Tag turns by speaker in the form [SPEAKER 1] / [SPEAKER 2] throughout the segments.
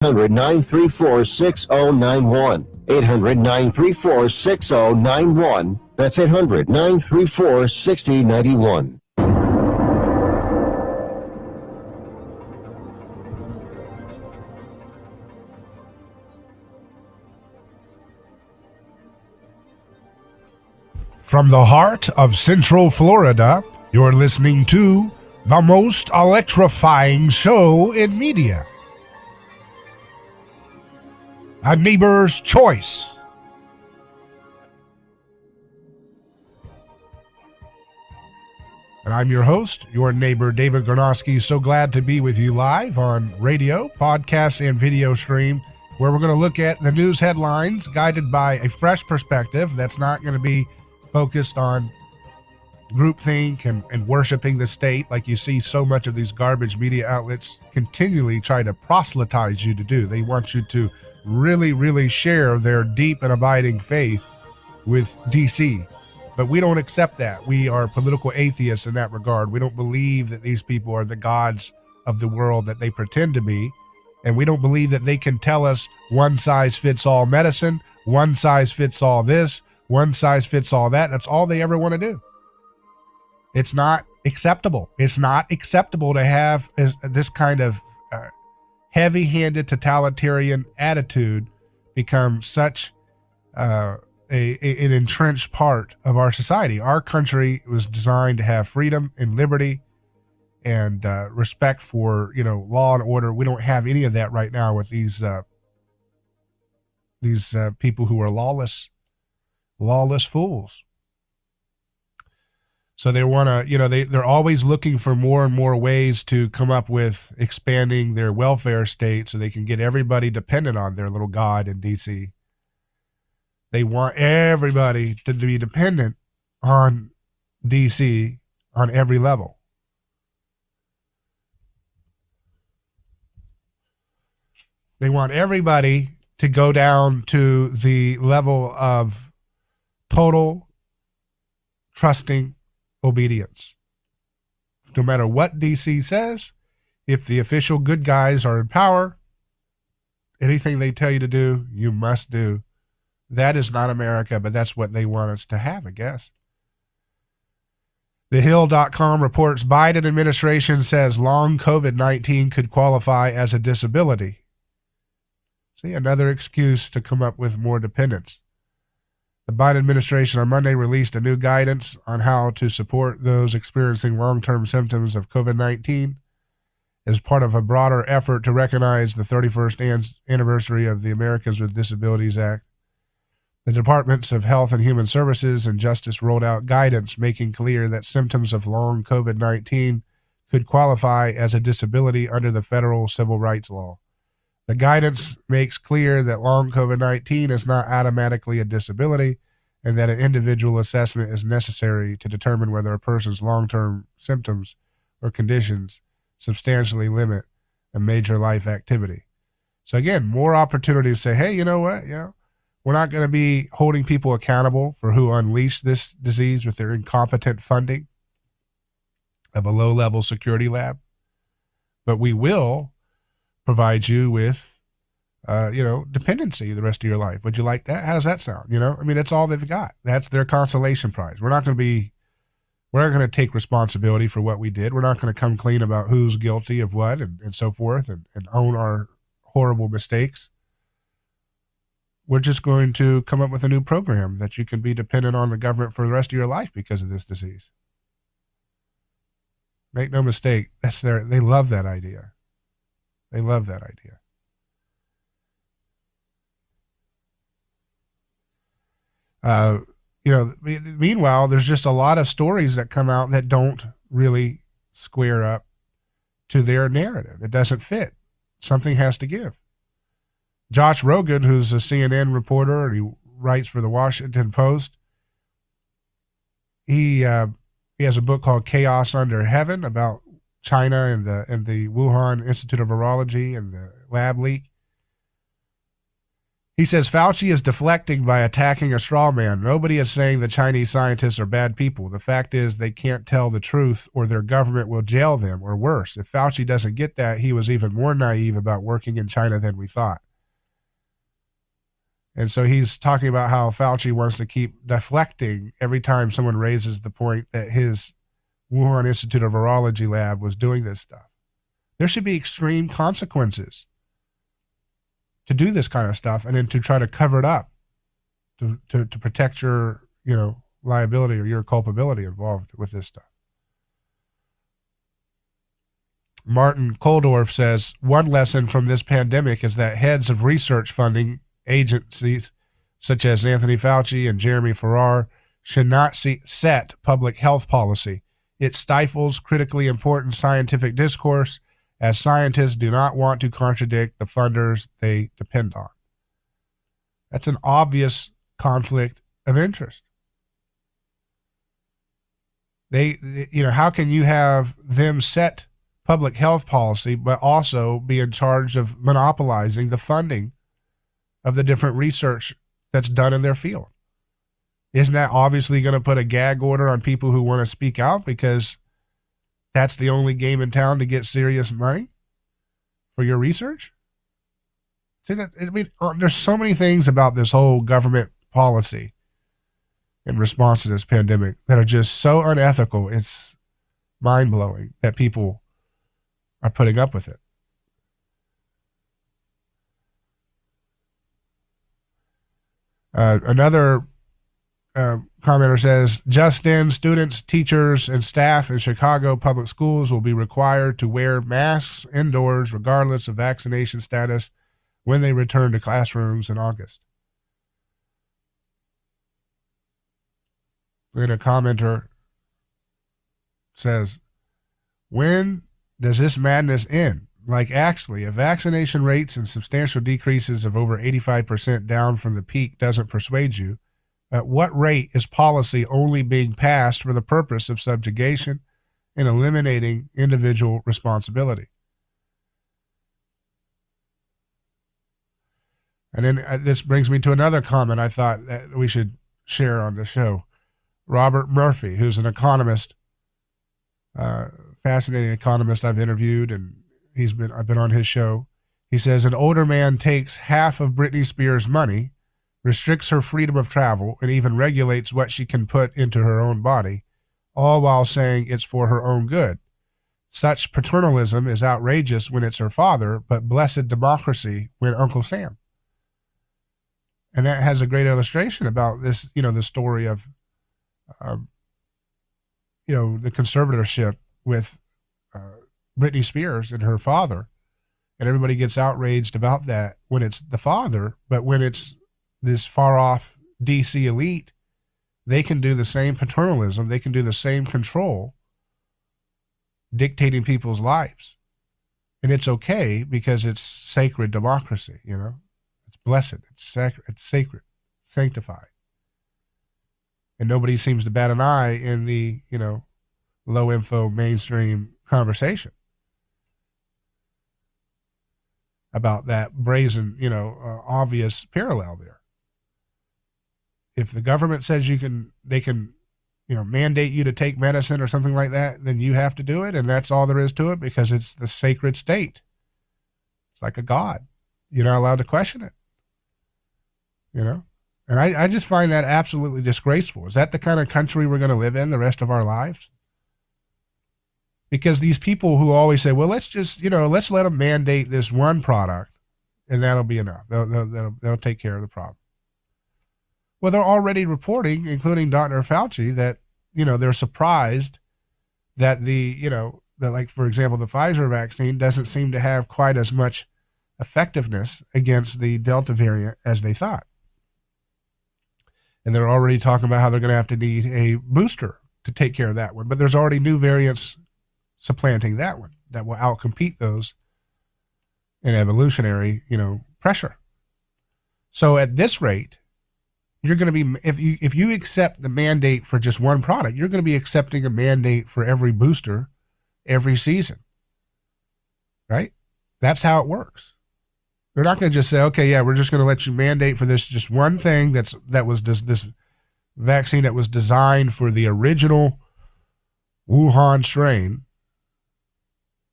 [SPEAKER 1] 800-934-6091. 800-934-6091. That's 800-934-6091.
[SPEAKER 2] From the heart of Central Florida, you're listening to the most electrifying show in media. A Neighbor's Choice. And I'm your host, your neighbor, David Gornosky. So glad to be with you live on radio, podcast, and video stream, where we're going to look at the news headlines guided by a fresh perspective that's not going to be focused on groupthink and worshiping the state like you see so much of these garbage media outlets continually try to proselytize you to do. They want you to really, really share their deep and abiding faith with DC. But we don't accept that. We are political atheists in that regard. We don't believe that these people are the gods of the world that they pretend to be. And we don't believe that they can tell us one size fits all medicine, one size fits all this, one size fits all that. That's all they ever want to do. It's not acceptable. It's not acceptable to have this kind of heavy-handed totalitarian attitude become such an entrenched part of our society. Our country was designed to have freedom and liberty and respect for, law and order. We don't have any of that right now with these people who are lawless fools. So they want to, they're always looking for more and more ways to come up with expanding their welfare state so they can get everybody dependent on their little god in DC. They want everybody to be dependent on DC on every level. They want everybody to go down to the level of total trusting obedience. No matter what DC says, if the official good guys are in power, anything they tell you to do, you must do. That is not America, but that's what they want us to have, I guess. TheHill.com reports Biden administration says long COVID-19 could qualify as a disability. See, another excuse to come up with more dependence. The Biden administration on Monday released a new guidance on how to support those experiencing long-term symptoms of COVID-19 as part of a broader effort to recognize the 31st anniversary of the Americans with Disabilities Act. The Departments of Health and Human Services and Justice rolled out guidance making clear that symptoms of long COVID-19 could qualify as a disability under the federal civil rights law. The guidance makes clear that long COVID-19 is not automatically a disability and that an individual assessment is necessary to determine whether a person's long-term symptoms or conditions substantially limit a major life activity. So again, more opportunity to say, hey, you know what? We're not going to be holding people accountable for who unleashed this disease with their incompetent funding of a low-level security lab. But we will provide you with, dependency the rest of your life. Would you like that? How does that sound? That's all they've got. That's their consolation prize. We're not going to take responsibility for what we did. We're not going to come clean about who's guilty of what and so forth and own our horrible mistakes. We're just going to come up with a new program that you can be dependent on the government for the rest of your life because of this disease. Make no mistake, they love that idea. They love that idea. Meanwhile, there's just a lot of stories that come out that don't really square up to their narrative. It doesn't fit. Something has to give. Josh Rogin, who's a CNN reporter and he writes for the Washington Post, he has a book called Chaos Under Heaven about China and the Wuhan Institute of Virology and the lab leak. He says Fauci is deflecting by attacking a straw man. Nobody is saying the Chinese scientists are bad people. The fact is they can't tell the truth or their government will jail them, or worse. If Fauci doesn't get that, he was even more naive about working in China than we thought. And so he's talking about how Fauci wants to keep deflecting every time someone raises the point that his Wuhan Institute of Virology lab was doing this stuff. There should be extreme consequences to do this kind of stuff, and then to try to cover it up to protect your, liability or your culpability involved with this stuff. Martin Koldorf says, one lesson from this pandemic is that heads of research funding agencies such as Anthony Fauci and Jeremy Farrar should not set public health policy. It stifles critically important scientific discourse, as scientists do not want to contradict the funders they depend on. That's an obvious conflict of interest. How can you have them set public health policy, but also be in charge of monopolizing the funding of the different research that's done in their field? Isn't that obviously going to put a gag order on people who want to speak out, because that's the only game in town to get serious money for your research? See that? There's so many things about this whole government policy in response to this pandemic that are just so unethical. It's mind-blowing that people are putting up with it. Another commenter says, just in, students, teachers, and staff in Chicago public schools will be required to wear masks indoors regardless of vaccination status when they return to classrooms in August. Then a commenter says, when does this madness end? Like, actually, if vaccination rates and substantial decreases of over 85% down from the peak doesn't persuade you, at what rate is policy only being passed for the purpose of subjugation and eliminating individual responsibility? And then this brings me to another comment I thought that we should share on the show. Robert Murphy, who's an economist, fascinating economist I've interviewed, and I've been on his show. He says an older man takes half of Britney Spears' money, restricts her freedom of travel, and even regulates what she can put into her own body, all while saying it's for her own good. Such paternalism is outrageous when it's her father, but blessed democracy when Uncle Sam. And that has a great illustration about this, the story of, the conservatorship with Britney Spears and her father. And everybody gets outraged about that when it's the father, but when it's this far-off DC elite, they can do the same paternalism, they can do the same control, dictating people's lives. And it's okay because it's sacred democracy, It's blessed, it's sacred, sanctified. And nobody seems to bat an eye in the, low-info mainstream conversation about that brazen, obvious parallel there. If the government says they can, mandate you to take medicine or something like that, then you have to do it, and that's all there is to it, because it's the sacred state. It's like a god. You're not allowed to question it. And I just find that absolutely disgraceful. Is that the kind of country we're going to live in the rest of our lives? Because these people who always say, well, let's just, let's let them mandate this one product and that'll be enough. They'll take care of the problem. Well, they're already reporting, including Dr. Fauci, that, they're surprised that for example, the Pfizer vaccine doesn't seem to have quite as much effectiveness against the Delta variant as they thought. And they're already talking about how they're going to have to need a booster to take care of that one. But there's already new variants supplanting that one that will outcompete those in evolutionary, pressure. So at this rate, you're going to be, if you accept the mandate for just one product, you're going to be accepting a mandate for every booster every season, right? That's how it works. They're not going to just say, okay, yeah, we're just going to let you mandate for this just one thing this vaccine that was designed for the original Wuhan strain,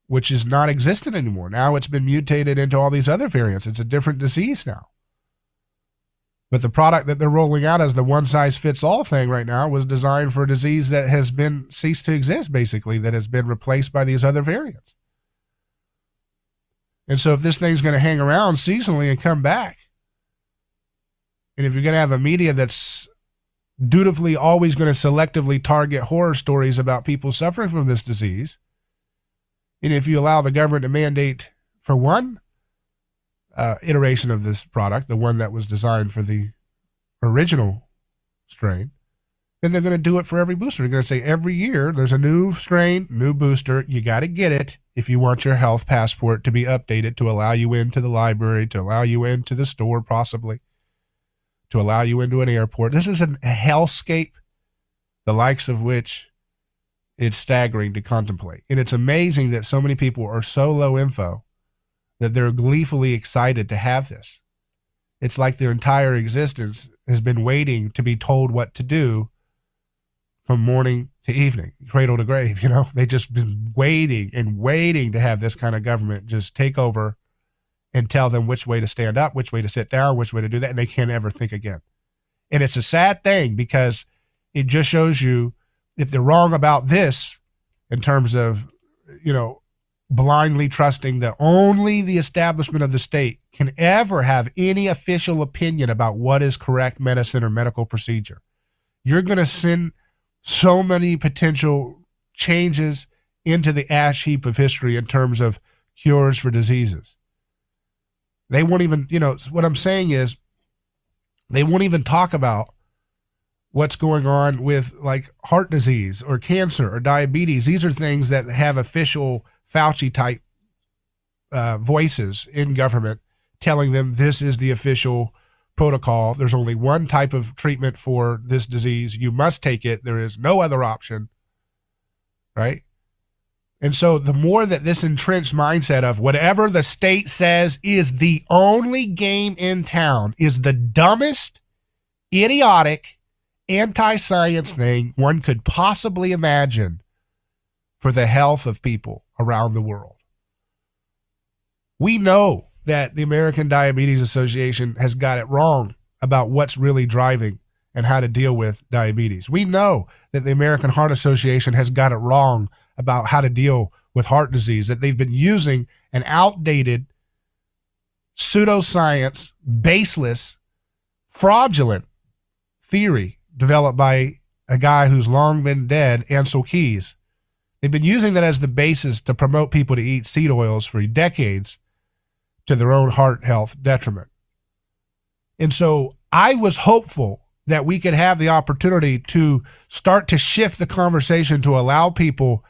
[SPEAKER 2] which is not existent anymore. Now it's been mutated into all these other variants. It's a different disease now. But the product that they're rolling out as the one-size-fits-all thing right now was designed for a disease that has been ceased to exist, basically, that has been replaced by these other variants. And so if this thing's going to hang around seasonally and come back, and if you're going to have a media that's dutifully always going to selectively target horror stories about people suffering from this disease, and if you allow the government to mandate for one iteration of this product, the one that was designed for the original strain, then they're going to do it for every booster. They're going to say every year there's a new strain, new booster. You got to get it if you want your health passport to be updated to allow you into the library, to allow you into the store possibly, to allow you into an airport. This is a hellscape, the likes of which it's staggering to contemplate. And it's amazing that so many people are so low info that they're gleefully excited to have this. It's like their entire existence has been waiting to be told what to do from morning to evening, cradle to grave. You know, they just been waiting and waiting to have this kind of government just take over and tell them which way to stand up, which way to sit down, which way to do that, and they can't ever think again. And it's a sad thing because it just shows you if they're wrong about this in terms of, you know, blindly trusting that only the establishment of the state can ever have any official opinion about what is correct medicine or medical procedure. You're going to send so many potential changes into the ash heap of history in terms of cures for diseases. They won't even, you know, what I'm saying is they won't even talk about what's going on with like heart disease or cancer or diabetes. These are things that have official Fauci type voices in government telling them this is the official protocol. There's only one type of treatment for this disease. You must take it. There is no other option. Right? And so the more that this entrenched mindset of whatever the state says is the only game in town is the dumbest, idiotic, anti-science thing one could possibly imagine for the health of people around the world. We know that the American Diabetes Association has got it wrong about what's really driving and how to deal with diabetes. We know that the American Heart Association has got it wrong about how to deal with heart disease, that they've been using an outdated, pseudoscience, baseless, fraudulent theory developed by a guy who's long been dead, Ansel Keys. They've been using that as the basis to promote people to eat seed oils for decades to their own heart health detriment. And so I was hopeful that we could have the opportunity to start to shift the conversation to allow people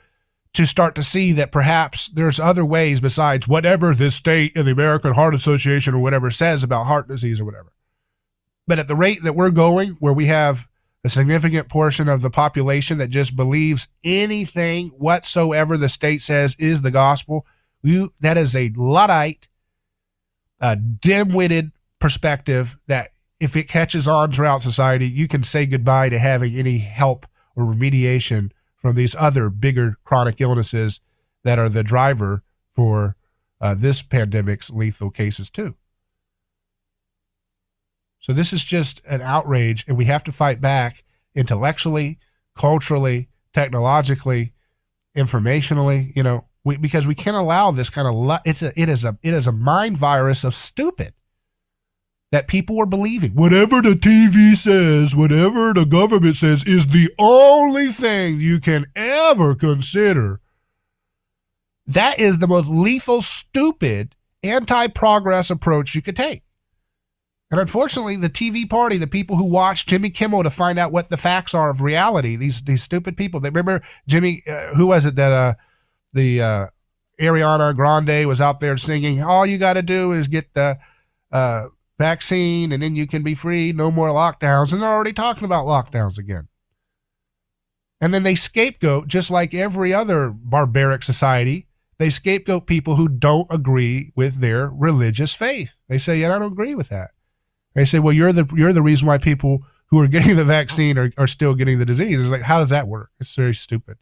[SPEAKER 2] to start to see that perhaps there's other ways besides whatever the state and the American Heart Association or whatever says about heart disease or whatever. But at the rate that we're going, where we have a significant portion of the population that just believes anything whatsoever the state says is the gospel, that is a Luddite, dim-witted perspective that if it catches on throughout society, you can say goodbye to having any help or remediation from these other bigger chronic illnesses that are the driver for this pandemic's lethal cases too. So this is just an outrage, and we have to fight back intellectually, culturally, technologically, informationally, you know, because we can't allow this kind of it is a mind virus of stupid that people are believing. Whatever the TV says, whatever the government says is the only thing you can ever consider. That is the most lethal, stupid, anti-progress approach you could take. And unfortunately, the TV party, the people who watch Jimmy Kimmel to find out what the facts are of reality, these stupid people. They remember Jimmy, who was it that the Ariana Grande was out there singing, all you got to do is get the vaccine and then you can be free, no more lockdowns. And they're already talking about lockdowns again. And then they scapegoat, just like every other barbaric society, They scapegoat people who don't agree with their religious faith. They say, yeah, I don't agree with that. They say, well, you're the reason why people who are getting the vaccine are still getting the disease. It's like, how does that work? It's very stupid.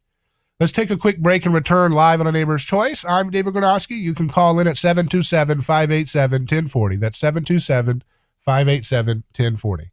[SPEAKER 2] Let's take a quick break and return live on A Neighbor's Choice. I'm David Gronowski. You can call in at 727-587-1040. That's 727-587-1040.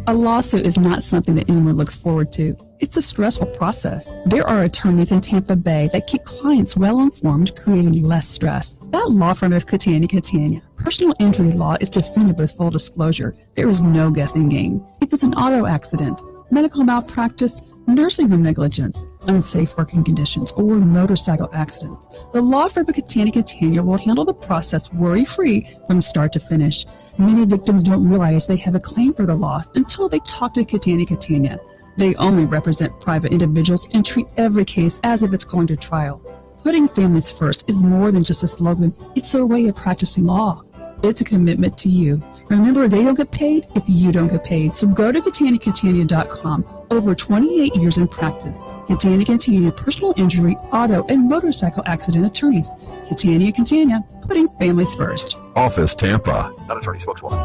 [SPEAKER 3] A lawsuit is not something that anyone looks forward to. It's a stressful process. There are attorneys in Tampa Bay that keep clients well informed, creating less stress. That law firm is Catania Catania. Personal injury law is defended with full disclosure. There is no guessing game. If it's an auto accident, medical malpractice, nursing home negligence, unsafe working conditions, or motorcycle accidents, the law firm of Catania Catania will handle the process worry-free from start to finish. Many victims don't realize they have a claim for the loss until they talk to Catania Catania. They only represent private individuals and treat every case as if it's going to trial. Putting families first is more than just a slogan. It's their way of practicing law. It's a commitment to you. Remember, they don't get paid if you don't get paid. So go to CataniaCatania.com. Over 28 years in practice. Catania Catania, personal injury, auto, and motorcycle accident attorneys. Catania Catania, putting families first.
[SPEAKER 4] Office Tampa. Not attorney spokeswoman.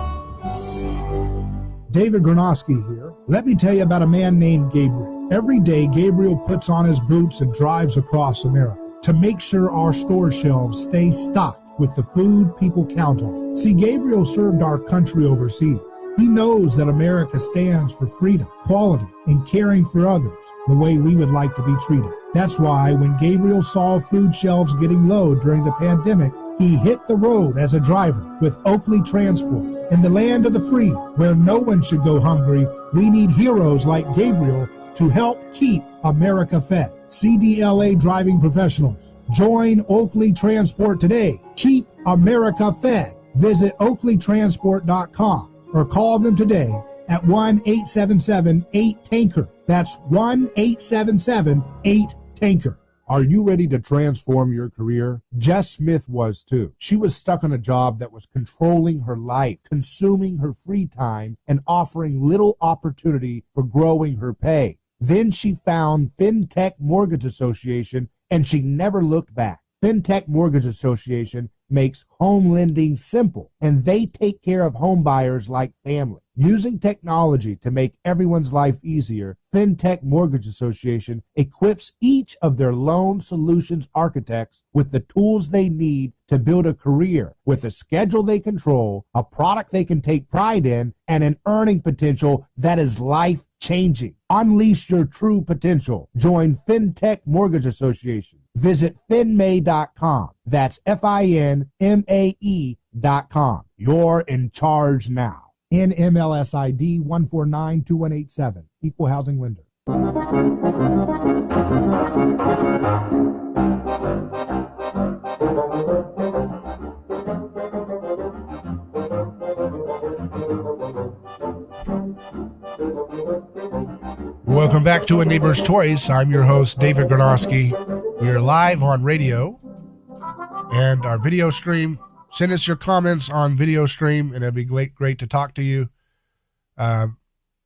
[SPEAKER 5] David Gronowski here. Let me tell you about a man named Gabriel. Every day, Gabriel puts on his boots and drives across America to make sure our store shelves stay stocked with the food people count on. See, Gabriel served our country overseas. He knows that America stands for freedom, quality, and caring for others the way we would like to be treated. That's why when Gabriel saw food shelves getting low during the pandemic, he hit the road as a driver with Oakley Transport. In the land of the free, where no one should go hungry, we need heroes like Gabriel to help keep America fed. CDLA driving professionals. Join Oakley Transport today. Keep America fed. Visit oakleytransport.com or call them today at 1-877-8-TANKER. That's 1-877-8-TANKER. Are you ready to transform your career? Jess Smith was too. She was stuck on a job that was controlling her life, consuming her free time, and offering little opportunity for growing her pay. Then she found FinTech Mortgage Association, and she never looked back. FinTech Mortgage Association makes home lending simple, and they take care of home buyers like family. Using technology to make everyone's life easier, FinTech Mortgage Association equips each of their loan solutions architects with the tools they need to build a career with a schedule they control, a product they can take pride in, and an earning potential that is life-changing. Unleash your true potential. Join FinTech Mortgage Association. Visit finmay.com. That's FINMAE.com. You're in charge now. NMLS ID 1492187. Equal housing lender.
[SPEAKER 2] Welcome back to A Neighbor's Choice. I'm your host, David Gronowski. We are live on radio and our video stream. Send us your comments on video stream, and it'd be great to talk to you.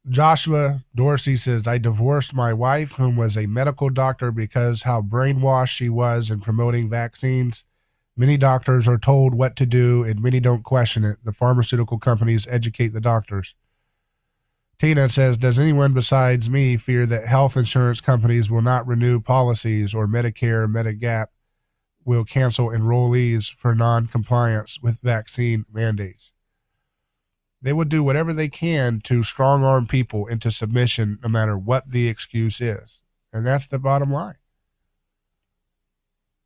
[SPEAKER 2] Joshua Dorsey says, I divorced my wife, whom was a medical doctor, because how brainwashed she was in promoting vaccines. Many doctors are told what to do, and many don't question it. The pharmaceutical companies educate the doctors. Tina says, does anyone besides me fear that health insurance companies will not renew policies, or Medicare, Medigap will cancel enrollees for non-compliance with vaccine mandates? They would do whatever they can to strong-arm people into submission, no matter what the excuse is. And that's the bottom line.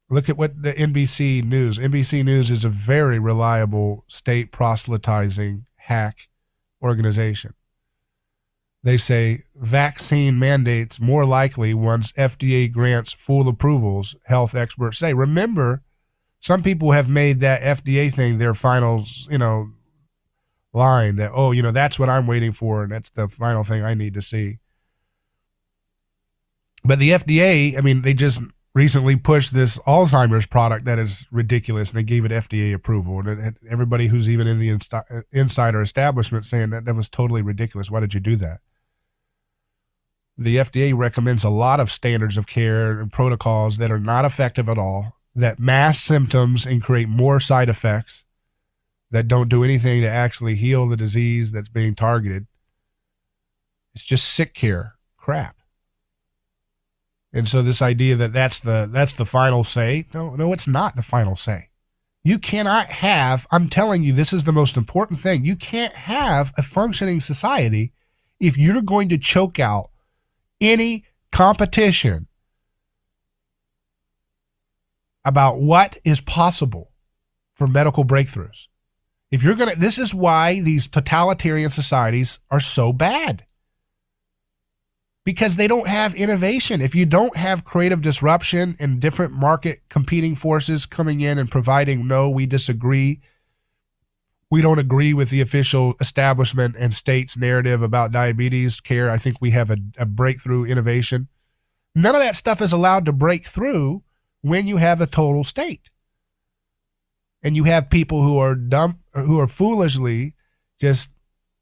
[SPEAKER 2] Look at what the NBC News. NBC News is a very reliable state proselytizing hack organization. They say vaccine mandates more likely once FDA grants full approvals, health experts say. Remember, some people have made that FDA thing their final, line that, that's what I'm waiting for, and that's the final thing I need to see. But the FDA, they just recently pushed this Alzheimer's product that is ridiculous, and they gave it FDA approval. And everybody who's even in the insider establishment saying that was totally ridiculous. Why did you do that? The FDA recommends a lot of standards of care and protocols that are not effective at all, that mask symptoms and create more side effects, that don't do anything to actually heal the disease that's being targeted. It's just sick care crap. And so this idea that that's the final say, no, it's not the final say. You cannot have, I'm telling you, this is the most important thing. You can't have a functioning society if you're going to choke out any competition about what is possible for medical breakthroughs. If you're going to, this is why these totalitarian societies are so bad. Because they don't have innovation. If you don't have creative disruption and different market competing forces coming in and providing, no, we disagree. We don't agree with the official establishment and state's narrative about diabetes care. I think we have a breakthrough innovation. None of that stuff is allowed to break through when you have a total state. And you have people who are dumb, who are foolishly just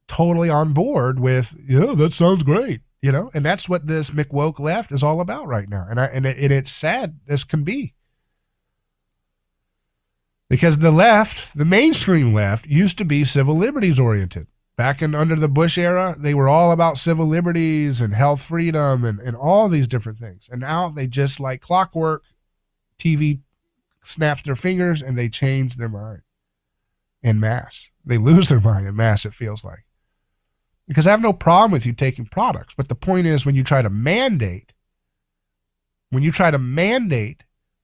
[SPEAKER 2] totally on board with, yeah, that sounds great. You know, and that's what this McWoke left is all about right now. And it's sad as can be. Because the left, the mainstream left, used to be civil liberties oriented. Back under the Bush era, they were all about civil liberties and health freedom and all these different things. And now they just like clockwork, TV snaps their fingers and they change their mind en masse. They lose their mind en masse, it feels like. Because I have no problem with you taking products. But the point is when you try to mandate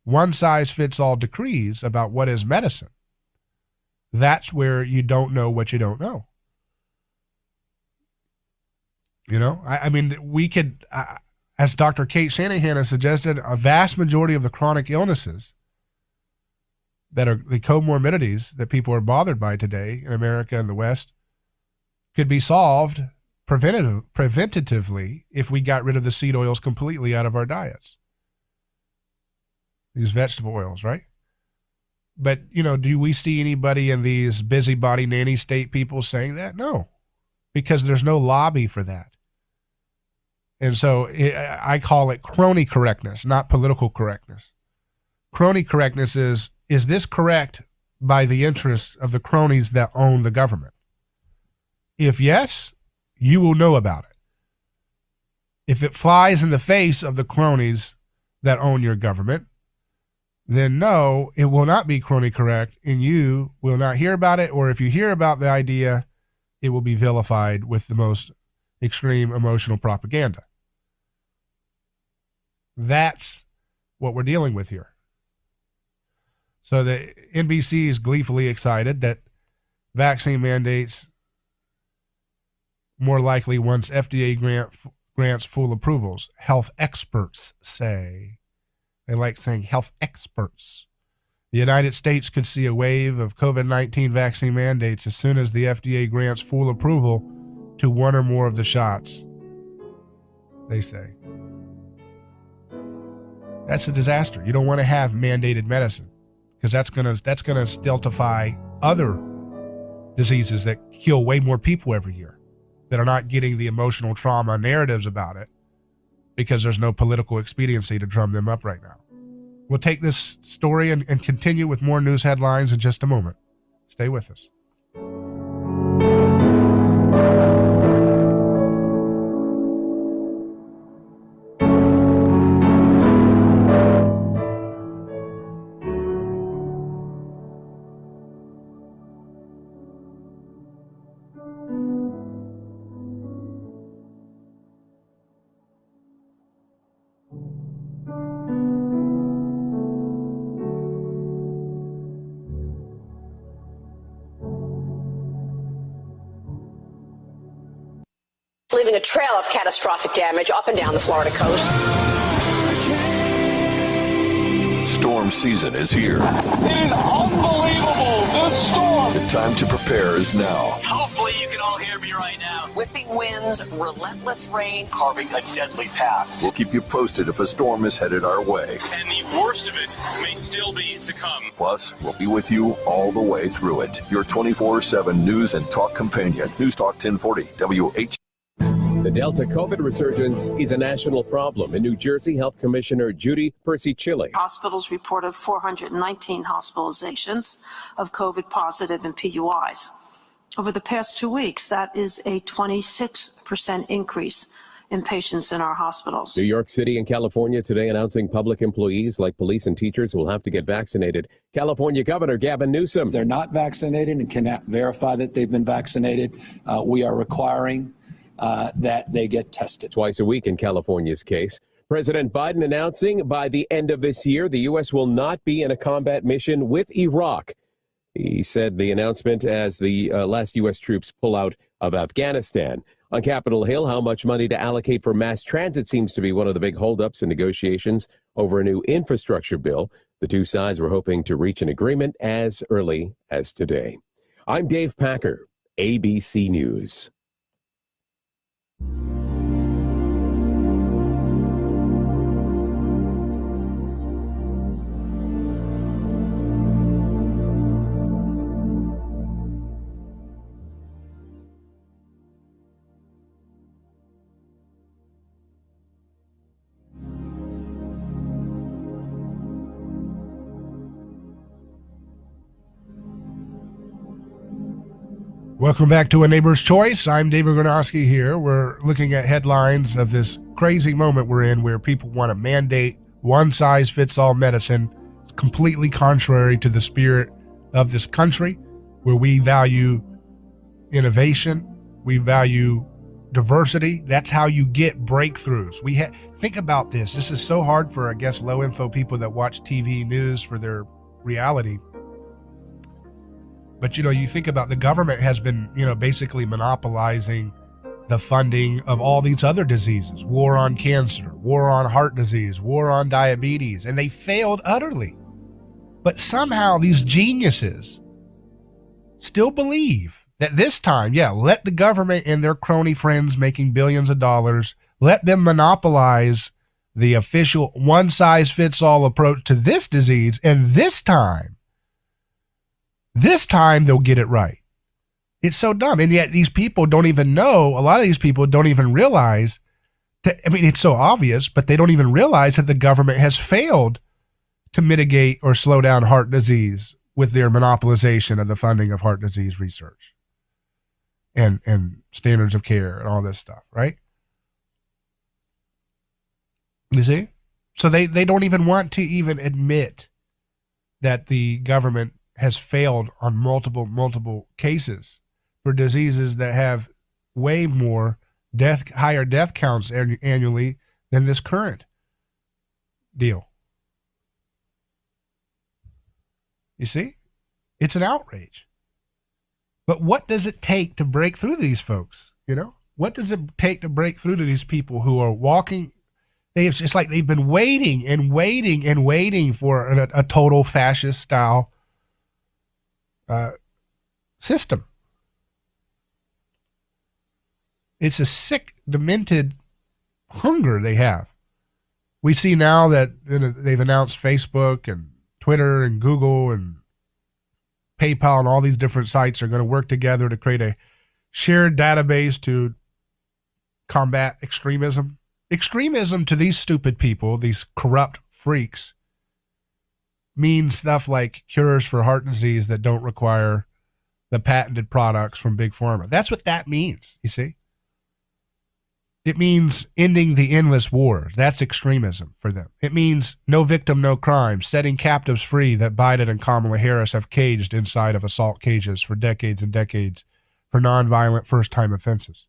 [SPEAKER 2] one-size-fits-all decrees about what is medicine, that's where you don't know what you don't know. You know, I mean, we could, as Dr. Kate Shanahan has suggested, a vast majority of the chronic illnesses that are the comorbidities that people are bothered by today in America and the West could be solved preventatively if we got rid of the seed oils completely out of our diets. These vegetable oils, right? But, you know, do we see anybody in these busybody nanny state people saying that? No, because there's no lobby for that. And so I call it crony correctness, not political correctness. Crony correctness is this correct by the interests of the cronies that own the government? If yes, you will know about it. If it flies in the face of the cronies that own your government, then no, it will not be crony correct, and you will not hear about it, or if you hear about the idea, it will be vilified with the most extreme emotional propaganda. That's what we're dealing with here. So the NBC is gleefully excited that vaccine mandates more likely once FDA grants full approvals. Health experts say. They like saying health experts. The United States could see a wave of COVID-19 vaccine mandates as soon as the FDA grants full approval to one or more of the shots, they say. That's a disaster. You don't want to have mandated medicine because that's gonna stultify other diseases that kill way more people every year that are not getting the emotional trauma narratives about it because there's no political expediency to drum them up right now. We'll take this story and continue with more news headlines in just a moment. Stay with us.
[SPEAKER 6] Leaving a trail of catastrophic damage up and down the Florida coast.
[SPEAKER 4] Storm season is here.
[SPEAKER 7] It is unbelievable. This storm.
[SPEAKER 4] The time to prepare is now.
[SPEAKER 8] Hopefully you can all hear me right now.
[SPEAKER 6] Whipping winds, relentless rain.
[SPEAKER 8] Carving a deadly path.
[SPEAKER 4] We'll keep you posted if a storm is headed our way.
[SPEAKER 9] And the worst of it may still be to come.
[SPEAKER 4] Plus, we'll be with you all the way through it. Your 24/7 news and talk companion. News Talk 1040 WH.
[SPEAKER 10] The Delta COVID resurgence is a national problem. In New Jersey, Health Commissioner Judy Percy-Chile.
[SPEAKER 11] Hospitals reported 419 hospitalizations of COVID positive and PUIs. Over the past 2 weeks, that is a 26% increase in patients in our hospitals.
[SPEAKER 10] New York City and California today announcing public employees like police and teachers will have to get vaccinated. California Governor Gavin Newsom.
[SPEAKER 12] If they're not vaccinated and cannot verify that they've been vaccinated, we are requiring that they get tested.
[SPEAKER 10] Twice a week in California's case. President Biden announcing by the end of this year, the U.S. will not be in a combat mission with Iraq. He said the announcement as the last U.S. troops pull out of Afghanistan. On Capitol Hill, how much money to allocate for mass transit seems to be one of the big holdups in negotiations over a new infrastructure bill. The two sides were hoping to reach an agreement as early as today. I'm Dave Packer, ABC News.
[SPEAKER 2] Welcome back to A Neighbor's Choice. I'm David Gronowski here. We're looking at headlines of this crazy moment we're in where people want to mandate one-size-fits-all medicine. It's completely contrary to the spirit of this country, where we value innovation, we value diversity. That's how you get breakthroughs. Think about this. This is so hard for, I guess, low-info people that watch TV news for their reality. But, you think about the government has been, basically monopolizing the funding of all these other diseases, war on cancer, war on heart disease, war on diabetes, and they failed utterly. But somehow these geniuses still believe that this time, let the government and their crony friends making billions of dollars, let them monopolize the official one-size-fits-all approach to this disease, and this time they'll get it right. It's so dumb. And yet these people don't even know, a lot of these people don't even realize that, it's so obvious, but they don't even realize that the government has failed to mitigate or slow down heart disease with their monopolization of the funding of heart disease research and standards of care and all this stuff, right? You see? So they don't even want to even admit that the government has failed on multiple cases for diseases that have way more higher death counts annually than this current deal. You see? It's an outrage. But what does it take to break through these folks? What does it take to break through to these people who are walking? It's like they've been waiting and waiting and waiting for a total fascist style system. It's a sick, demented hunger they have. We see now that they've announced Facebook and Twitter and Google and PayPal and all these different sites are going to work together to create a shared database to combat extremism. Extremism to these stupid people, these corrupt freaks, means stuff like cures for heart disease that don't require the patented products from Big Pharma. That's what that means, you see? It means ending the endless wars. That's extremism for them. It means no victim, no crime, setting captives free that Biden and Kamala Harris have caged inside of assault cages for decades and decades for nonviolent first-time offenses.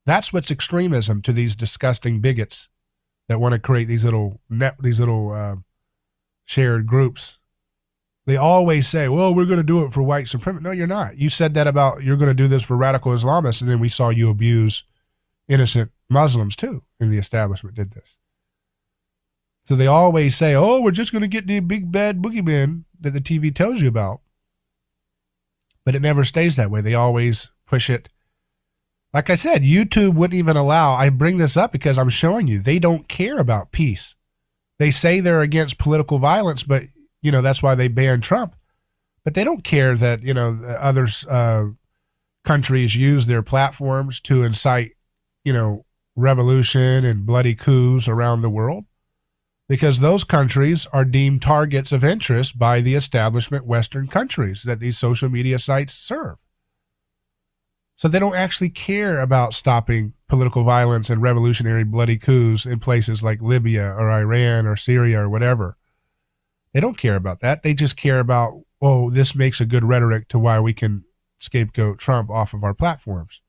[SPEAKER 2] That's what's extremism to these disgusting bigots that want to create these little shared groups. They always say, well, we're going to do it for white supremacy. No, you're not. You said that about you're going to do this for radical Islamists, and then we saw you abuse innocent Muslims too, and the establishment did this. So they always say, oh, we're just going to get the big bad boogeyman that the TV tells you about. But it never stays that way. They always push it. Like I said, YouTube wouldn't even allow, I bring this up because I'm showing you, they don't care about peace. They say they're against political violence, but, that's why they banned Trump. But they don't care that, others, countries use their platforms to incite revolution and bloody coups around the world, because those countries are deemed targets of interest by the establishment Western countries that these social media sites serve. So they don't actually care about stopping political violence and revolutionary bloody coups in places like Libya or Iran or Syria or whatever. They don't care about that. They just care about, oh, this makes a good rhetoric to why we can scapegoat Trump off of our platforms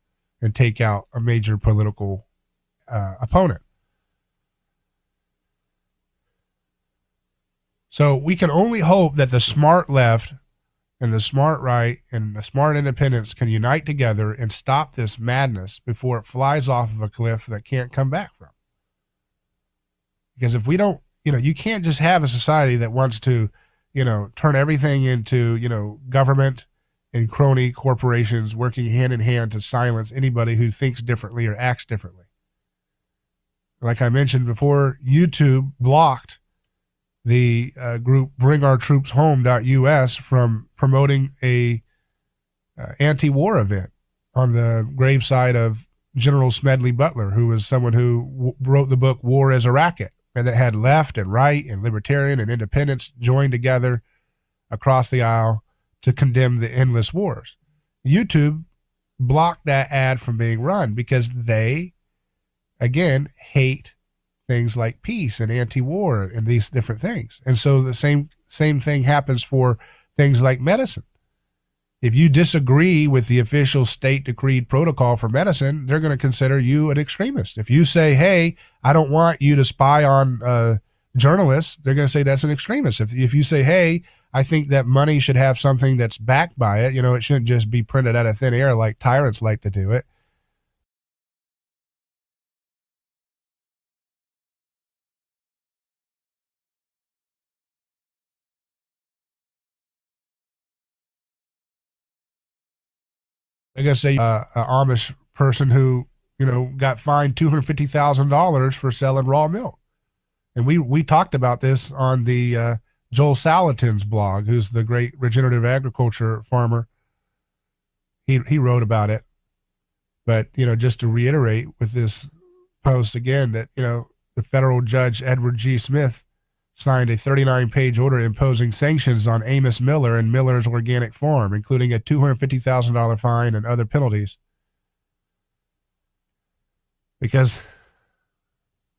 [SPEAKER 2] and take out a major political opponent. So we can only hope that the smart left and the smart right and the smart independents can unite together and stop this madness before it flies off of a cliff that can't come back from. Because if we don't, you can't just have a society that wants to, turn everything into, government and crony corporations working hand in hand to silence anybody who thinks differently or acts differently. Like I mentioned before, YouTube blocked the group BringOurTroopsHome.us from promoting a anti-war event on the graveside of General Smedley Butler, who was someone who wrote the book War as a Racket, and that had left and right and libertarian and independents joined together across the aisle to condemn the endless wars. YouTube blocked that ad from being run because they, again, hate things like peace and anti-war and these different things. And so the same thing happens for things like medicine. If you disagree with the official state decreed protocol for medicine, they're going to consider you an extremist. If you say, hey, I don't want you to spy on journalists, they're going to say that's an extremist. If you say, hey, I think that money should have something that's backed by it, it shouldn't just be printed out of thin air like tyrants like to do it. They're going to say an Amish person who, got fined $250,000 for selling raw milk. And we talked about this on the Joel Salatin's blog, who's the great regenerative agriculture farmer. He wrote about it. But, just to reiterate with this post again that, the federal judge Edward G. Smith signed a 39-page order imposing sanctions on Amos Miller and Miller's Organic Farm, including a $250,000 fine and other penalties, because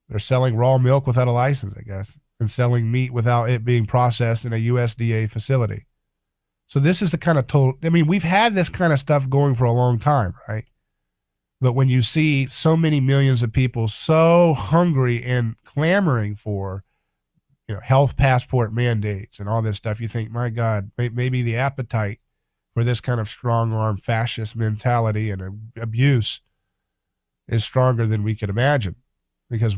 [SPEAKER 2] they're selling raw milk without a license, I guess, and selling meat without it being processed in a USDA facility. So this is the kind of we've had this kind of stuff going for a long time, right? But when you see so many millions of people so hungry and clamoring for health passport mandates and all this stuff, you think, my God, maybe the appetite for this kind of strong-arm fascist mentality and abuse is stronger than we could imagine. Because,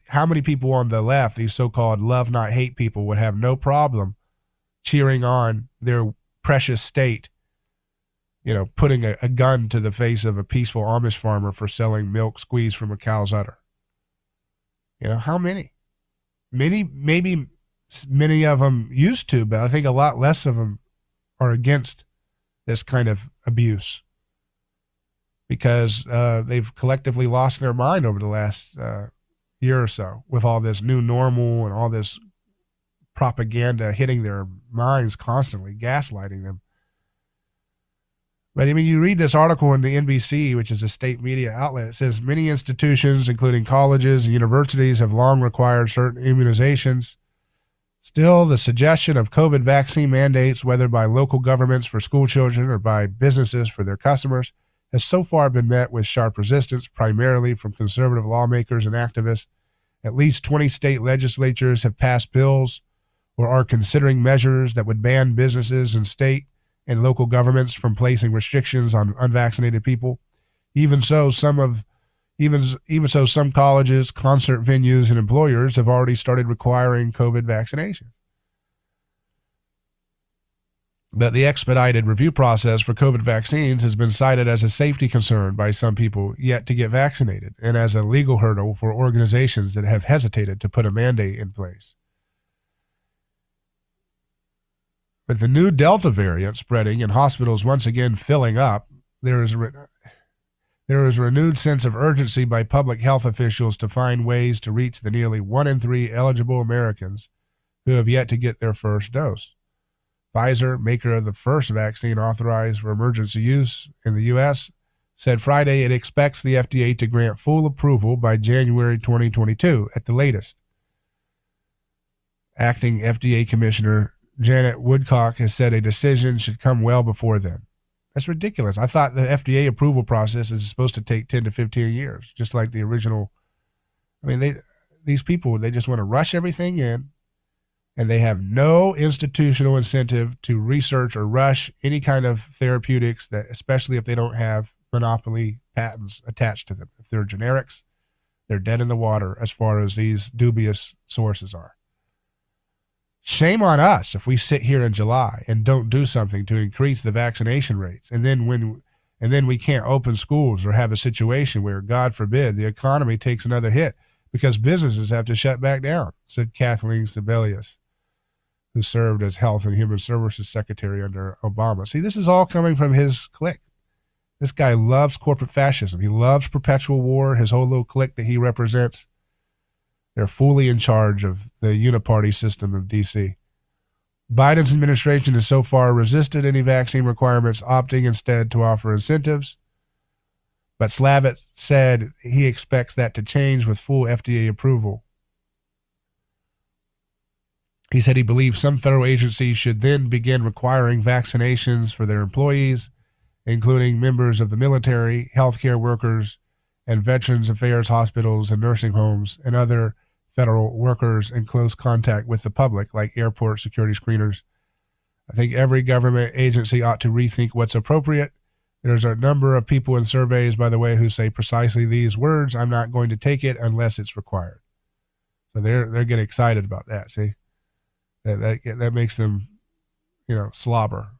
[SPEAKER 2] how many people on the left, these so-called love not hate people, would have no problem cheering on their precious state, putting a gun to the face of a peaceful Amish farmer for selling milk squeezed from a cow's udder? How many? Maybe many of them used to, but I think a lot less of them are against this kind of abuse because they've collectively lost their mind over the last year or so with all this new normal and all this propaganda hitting their minds constantly, gaslighting them. But you read this article in the NBC, which is a state media outlet. It says many institutions, including colleges and universities, have long required certain immunizations. Still, the suggestion of COVID vaccine mandates, whether by local governments for school children or by businesses for their customers, has so far been met with sharp resistance, primarily from conservative lawmakers and activists. At least 20 state legislatures have passed bills or are considering measures that would ban businesses and state and local governments from placing restrictions on unvaccinated people. Even so, some colleges, concert venues, and employers have already started requiring COVID vaccination. But the expedited review process for COVID vaccines has been cited as a safety concern by some people yet to get vaccinated and as a legal hurdle for organizations that have hesitated to put a mandate in place. With the new Delta variant spreading and hospitals once again filling up, there is There is a renewed sense of urgency by public health officials to find ways to reach the nearly 1 in 3 eligible Americans who have yet to get their first dose. Pfizer, maker of the first vaccine authorized for emergency use in the U.S., said Friday it expects the FDA to grant full approval by January 2022 at the latest. Acting FDA Commissioner Janet Woodcock has said a decision should come well before then. That's ridiculous. I thought the FDA approval process is supposed to take 10 to 15 years, just like the original. I mean, these people, they just want to rush everything in, and they have no institutional incentive to research or rush any kind of therapeutics, that, especially if they don't have monopoly patents attached to them. If they're generics, they're dead in the water as far as these dubious sources are. Shame on us if we sit here in July and don't do something to increase the vaccination rates, and then we can't open schools or have a situation where, God forbid, the economy takes another hit because businesses have to shut back down, said Kathleen Sebelius, who served as Health and Human Services Secretary under Obama. See, this is all coming from his clique. This guy loves corporate fascism. He loves perpetual war. His whole little clique that he represents, they're fully in charge of the uniparty system of D.C. Biden's administration has so far resisted any vaccine requirements, opting instead to offer incentives. But Slavitt said he expects that to change with full FDA approval. He said he believes some federal agencies should then begin requiring vaccinations for their employees, including members of the military, healthcare workers, and Veterans Affairs hospitals and nursing homes, and other federal workers in close contact with the public, like airport security screeners. I think every government agency ought to rethink what's appropriate. There's a number of people in surveys, by the way, who say precisely these words: "I'm not going to take it unless it's required." So they're getting excited about that. See, that makes them, saliva.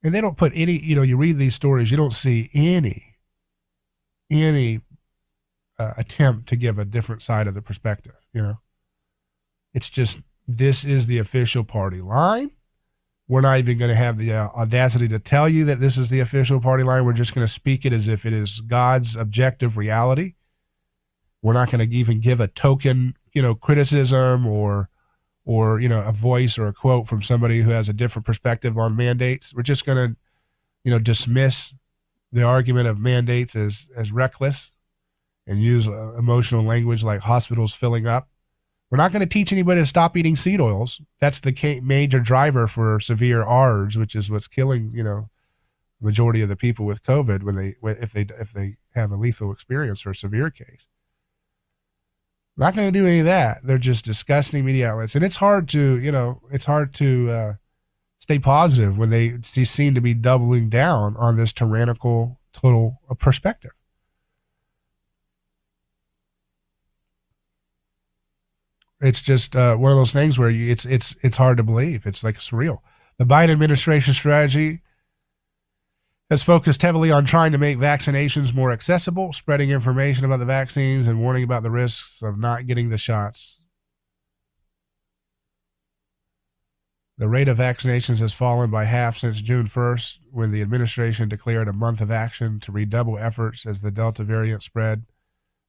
[SPEAKER 2] And they don't put any. You read these stories, you don't see any attempt to give a different side of the perspective. It's just, this is the official party line. We're not even going to have the audacity to tell you that this is the official party line. We're just going to speak it as if it is God's objective reality. We're not going to even give a token, criticism or a voice or a quote from somebody who has a different perspective on mandates. We're just going to, dismiss the argument of mandates as reckless and use emotional language like hospitals filling up. We're not going to teach anybody to stop eating seed oils. That's the major driver for severe ARDS, which is what's killing, majority of the people with COVID if they have a lethal experience or a severe case. Not going to do any of that. They're just disgusting media outlets, and it's hard to stay positive when they seem to be doubling down on this tyrannical total perspective. It's just one of those things where it's hard to believe. It's like surreal. The Biden administration strategy has focused heavily on trying to make vaccinations more accessible, spreading information about the vaccines, and warning about the risks of not getting the shots. The rate of vaccinations has fallen by half since June 1st, when the administration declared a month of action to redouble efforts as the Delta variant spread.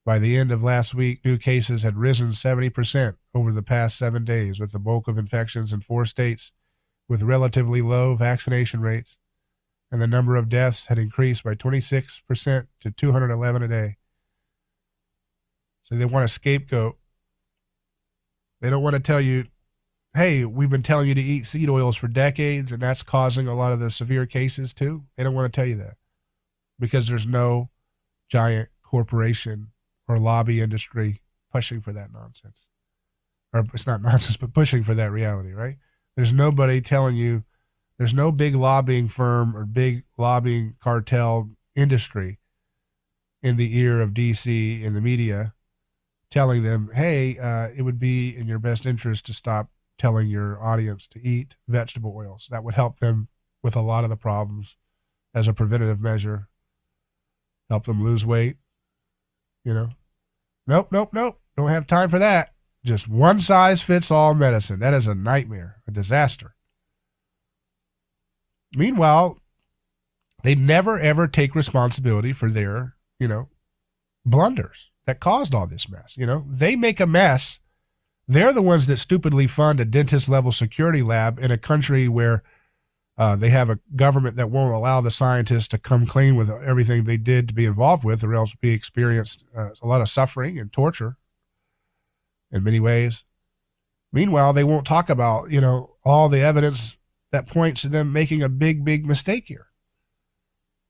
[SPEAKER 2] By the end of last week, new cases had risen 70% over the past 7 days, with the bulk of infections in 4 states with relatively low vaccination rates, and the number of deaths had increased by 26% to 211 a day. So they want a scapegoat. They don't want to tell you, hey, we've been telling you to eat seed oils for decades, and that's causing a lot of the severe cases too. They don't want to tell you that because there's no giant corporation or lobby industry pushing for that nonsense. Or it's not nonsense, but pushing for that reality, right? There's nobody telling you, there's no big lobbying firm or big lobbying cartel industry in the ear of DC and the media telling them, hey, it would be in your best interest to stop telling your audience to eat vegetable oils. That would help them with a lot of the problems as a preventative measure, help them lose weight. Nope. Don't have time for that. Just one size fits all medicine. That is a nightmare, a disaster. Meanwhile, They never, ever take responsibility for their, blunders that caused all this mess. They make a mess. They're the ones that stupidly fund a dentist-level security lab in a country where they have a government that won't allow the scientists to come clean with everything they did to be involved with, or else be experienced a lot of suffering and torture in many ways. Meanwhile, they won't talk about, all the evidence that points to them making a big, big mistake here.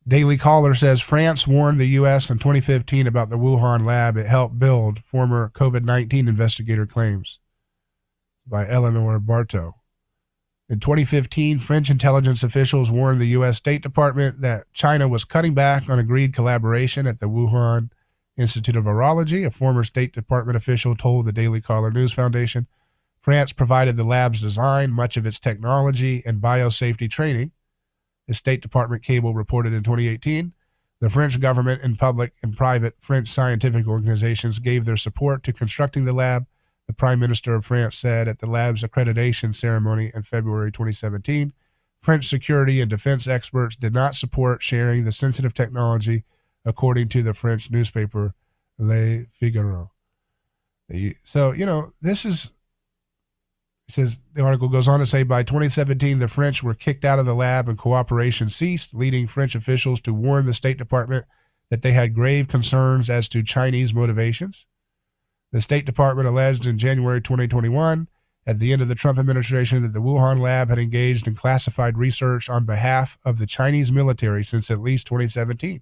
[SPEAKER 2] Daily Caller says France warned the U.S. in 2015 about the Wuhan lab it helped build, former COVID-19 investigator claims, by Eleanor Bartow. In 2015, French intelligence officials warned the U.S. State Department that China was cutting back on agreed collaboration at the Wuhan Institute of Virology. A former State Department official told the Daily Caller News Foundation France provided the lab's design, much of its technology, and biosafety training. The State Department cable reported in 2018, the French government and public and private French scientific organizations gave their support to constructing the lab, the Prime Minister of France said at the lab's accreditation ceremony in February 2017. French security and defense experts did not support sharing the sensitive technology, according to the French newspaper Le Figaro. So, this is... It says, the article goes on to say, by 2017, the French were kicked out of the lab and cooperation ceased, leading French officials to warn the State Department that they had grave concerns as to Chinese motivations. The State Department alleged in January 2021, at the end of the Trump administration, that the Wuhan lab had engaged in classified research on behalf of the Chinese military since at least 2017.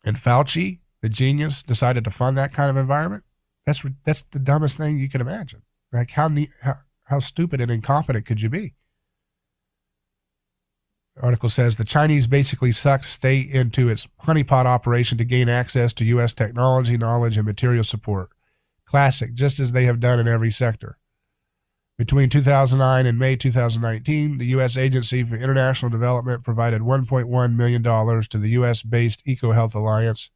[SPEAKER 2] And Fauci, the genius, decided to fund that kind of environment. That's the dumbest thing you can imagine. Like how stupid and incompetent could you be? The article says the Chinese basically sucked state into its honeypot operation to gain access to U.S. technology, knowledge, and material support. Classic, just as they have done in every sector. Between 2009 and May 2019, the U.S. Agency for International Development provided $1.1 million to the U.S.-based EcoHealth Alliance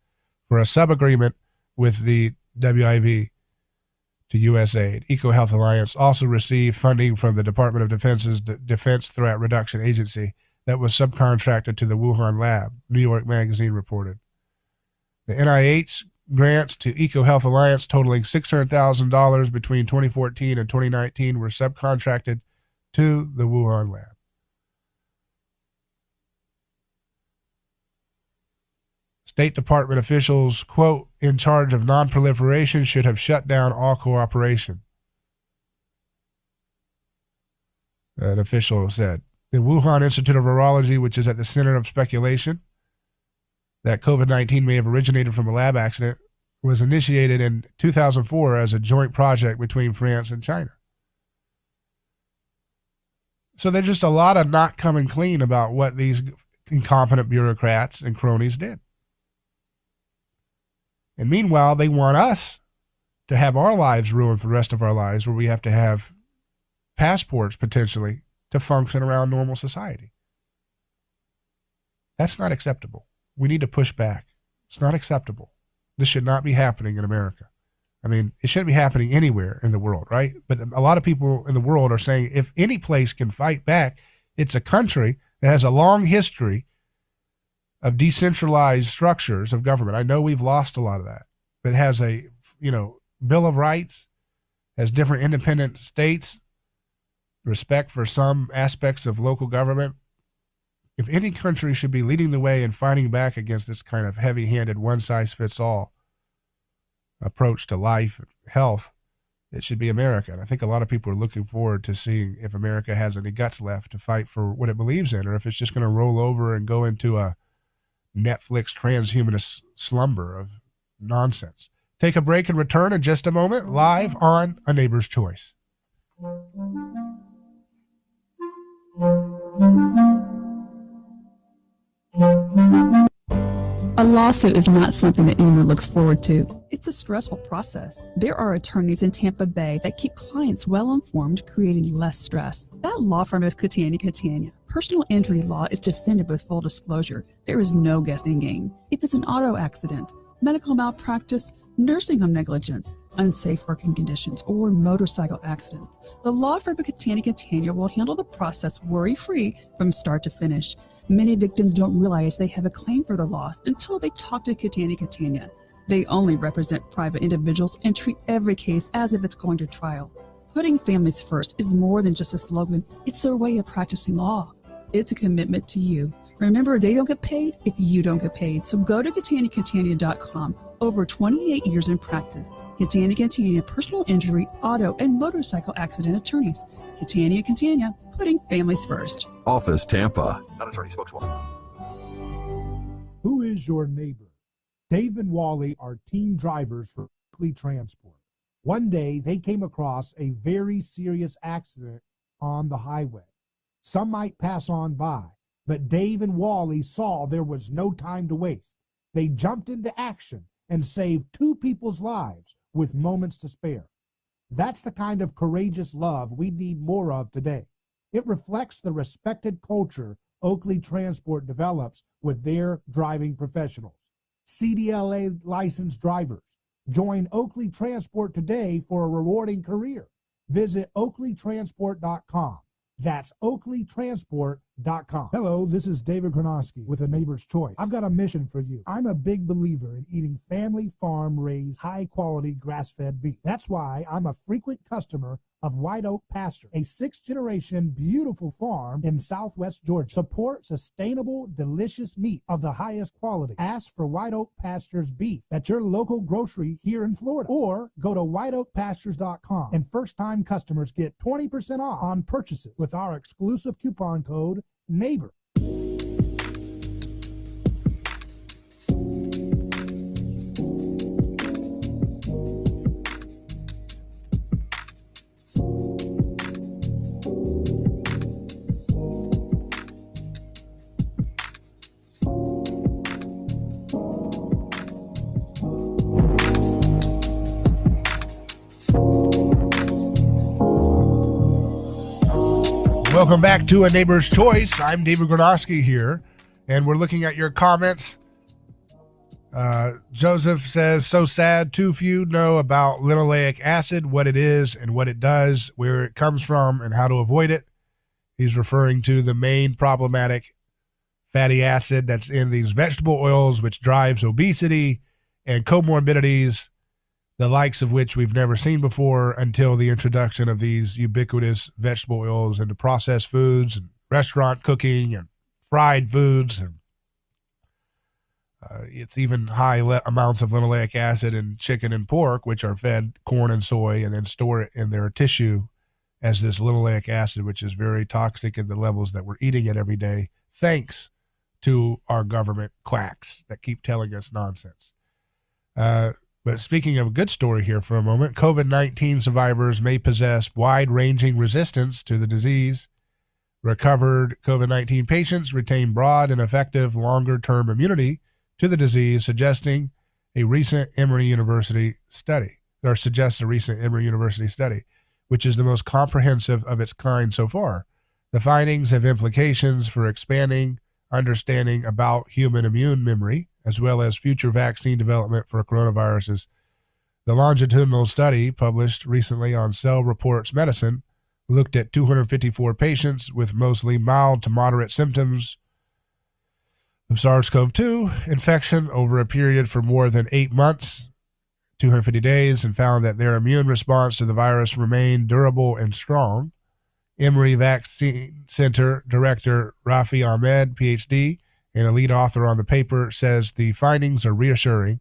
[SPEAKER 2] for a sub-agreement with the WIV to USAID. EcoHealth Alliance also received funding from the Department of Defense's Defense Threat Reduction Agency that was subcontracted to the Wuhan lab, New York Magazine reported. The NIH grants to EcoHealth Alliance totaling $600,000 between 2014 and 2019 were subcontracted to the Wuhan lab. State Department officials, quote, in charge of non-proliferation should have shut down all cooperation. An official said. The Wuhan Institute of Virology, which is at the center of speculation that COVID-19 may have originated from a lab accident, was initiated in 2004 as a joint project between France and China. So there's just a lot of not coming clean about what these incompetent bureaucrats and cronies did. And meanwhile, they want us to have our lives ruined for the rest of our lives, where we have to have passports potentially to function around normal society. That's not acceptable. We need to push back. It's not acceptable. This should not be happening in America. I mean, it shouldn't be happening anywhere in the world, right? But a lot of people in the world are saying if any place can fight back, it's a country that has a long history of decentralized structures of government. I know we've lost a lot of that, but it has a, Bill of Rights, has different independent states, respect for some aspects of local government. If any country should be leading the way in fighting back against this kind of heavy-handed, one-size-fits-all approach to life and health, it should be America. And I think a lot of people are looking forward to seeing if America has any guts left to fight for what it believes in, or if it's just going to roll over and go into a Netflix transhumanist slumber of nonsense. Take a break and return in just a moment, live on A Neighbor's Choice.
[SPEAKER 3] A lawsuit is not something that anyone looks forward to. It's a stressful process. There are attorneys in Tampa Bay that keep clients well informed, creating less stress. That law firm is Catania. Personal injury law is defended with full disclosure. There is no guessing game. If it's an auto accident, medical malpractice, nursing home negligence, unsafe working conditions, or motorcycle accidents, the law firm of Catania Catania will handle the process worry-free from start to finish. Many victims don't realize they have a claim for their loss until they talk to Catania Catania. They only represent private individuals and treat every case as if it's going to trial. Putting families first is more than just a slogan. It's their way of practicing law. It's a commitment to you. Remember, they don't get paid if you don't get paid. So go to CataniaCatania.com. Over 28 years in practice. Catania Catania personal injury, auto, and motorcycle accident attorneys. Catania Catania, putting families first.
[SPEAKER 4] Office Tampa. Not attorney spokeswoman.
[SPEAKER 5] Who is your neighbor? Dave and Wally are team drivers for Oakley Transport. One day, they came across a very serious accident on the highway. Some might pass on by, but Dave and Wally saw there was no time to waste. They jumped into action and saved 2 people's lives with moments to spare. That's the kind of courageous love we need more of today. It reflects the respected culture Oakley Transport develops with their driving professionals. CDLA licensed drivers. Join Oakley Transport today for a rewarding career. Visit oakleytransport.com. That's oakleytransport.com. Hello, this is David Gronowski with A Neighbor's Choice. I've got a mission for you. I'm a big believer in eating family farm-raised, high-quality grass-fed beef. That's why I'm a frequent customer of White Oak Pasture, a 6th-generation beautiful farm in southwest Georgia. Support sustainable, delicious meat of the highest quality. Ask for White Oak Pasture's beef at your local grocery here in Florida. Or go to whiteoakpastures.com and first-time customers get 20% off on purchases with our exclusive coupon code NEIGHBOR.
[SPEAKER 2] Welcome back to A Neighbor's Choice. I'm David Gronowski here, and we're looking at your comments. Joseph says, so sad, too few know about linoleic acid, what it is and what it does, where it comes from, and how to avoid it. He's referring to the main problematic fatty acid that's in these vegetable oils, which drives obesity and comorbidities, the likes of which we've never seen before until the introduction of these ubiquitous vegetable oils into processed foods and restaurant cooking and fried foods. And it's even high amounts of linoleic acid in chicken and pork, which are fed corn and soy and then store it in their tissue as this linoleic acid, which is very toxic in the levels that we're eating it every day, thanks to our government quacks that keep telling us nonsense. But speaking of a good story here for a moment, COVID-19 survivors may possess wide-ranging resistance to the disease. Recovered COVID-19 patients retain broad and effective longer-term immunity to the disease, suggests a recent Emory University study, which is the most comprehensive of its kind so far. The findings have implications for expanding understanding about human immune memory, as well as future vaccine development for coronaviruses. The longitudinal study, published recently on Cell Reports Medicine, looked at 254 patients with mostly mild to moderate symptoms of SARS-CoV-2 infection over a period for more than 8 months, 250 days, and found that their immune response to the virus remained durable and strong. Emory Vaccine Center Director Rafi Ahmed, PhD, and a lead author on the paper, says the findings are reassuring,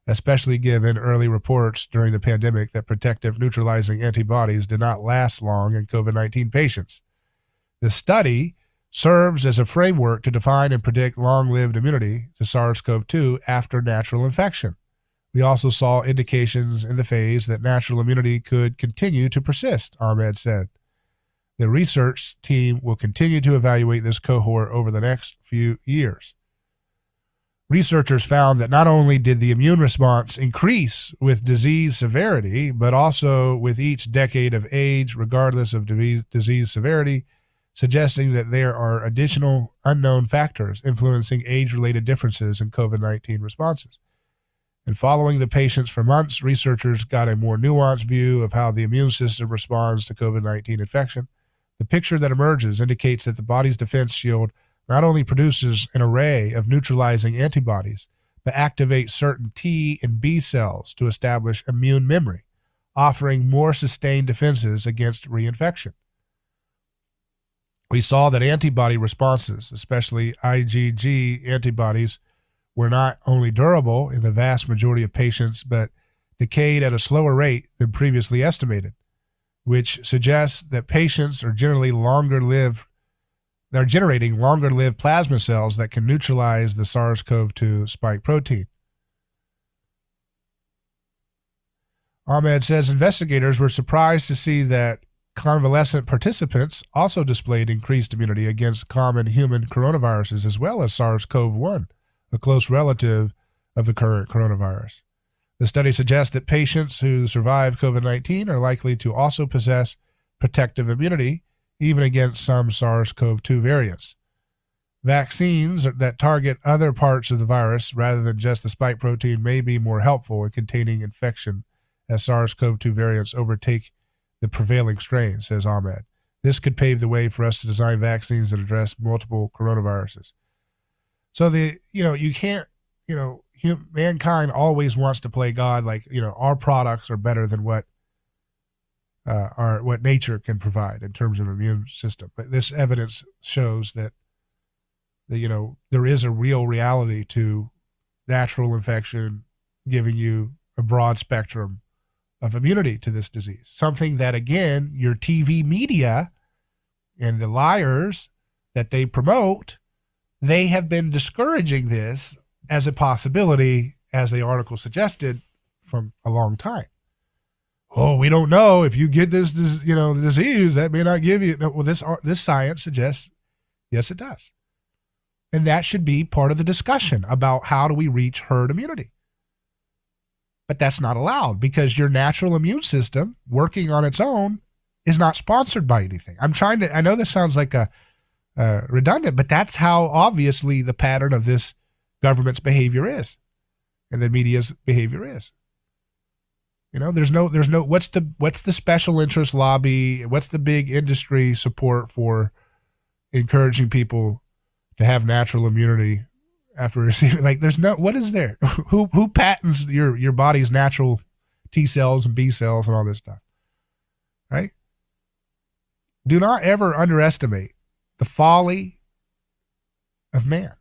[SPEAKER 2] especially given early reports during the pandemic that protective neutralizing antibodies did not last long in COVID-19 patients. The study serves as a framework to define and predict long-lived immunity to SARS-CoV-2 after natural infection. We also saw indications in the phase that natural immunity could continue to persist, Ahmed said. The research team will continue to evaluate this cohort over the next few years. Researchers found that not only did the immune response increase with disease severity, but also with each decade of age, regardless of disease severity, suggesting that there are additional unknown factors influencing age-related differences in COVID-19 responses. And following the patients for months, researchers got a more nuanced view of how the immune system responds to COVID-19 infection. The picture that emerges indicates that the body's defense shield not only produces an array of neutralizing antibodies, but activates certain T and B cells to establish immune memory, offering more sustained defenses against reinfection. We saw that antibody responses, especially IgG antibodies, were not only durable in the vast majority of patients, but decayed at a slower rate than previously estimated, which suggests that patients are generally they're generating longer-lived plasma cells that can neutralize the SARS-CoV-2 spike protein. Ahmed says investigators were surprised to see that convalescent participants also displayed increased immunity against common human coronaviruses as well as SARS-CoV-1, a close relative of the current coronavirus. The study suggests that patients who survive COVID-19 are likely to also possess protective immunity, even against some SARS-CoV-2 variants. Vaccines that target other parts of the virus rather than just the spike protein may be more helpful in containing infection as SARS-CoV-2 variants overtake the prevailing strain, says Ahmed. This could pave the way for us to design vaccines that address multiple coronaviruses. So you can't, mankind always wants to play God, like, our products are better than what nature can provide in terms of immune system. But this evidence shows that there is a real reality to natural infection giving you a broad spectrum of immunity to this disease. Something that, again, your TV media and the liars that they promote, they have been discouraging this as a possibility, as the article suggested, from a long time. Oh, we don't know if you get this disease, that may not give you. No, well, this science suggests, yes, it does. And that should be part of the discussion about how do we reach herd immunity. But that's not allowed because your natural immune system working on its own is not sponsored by anything. I know this sounds like redundant, but that's how obviously the pattern of this government's behavior is and the media's behavior is. There's no, what's the special interest lobby? What's the big industry support for encouraging people to have natural immunity after receiving, what is there? Who patents your body's natural T cells and B cells and all this stuff, right? Do not ever underestimate the folly of man,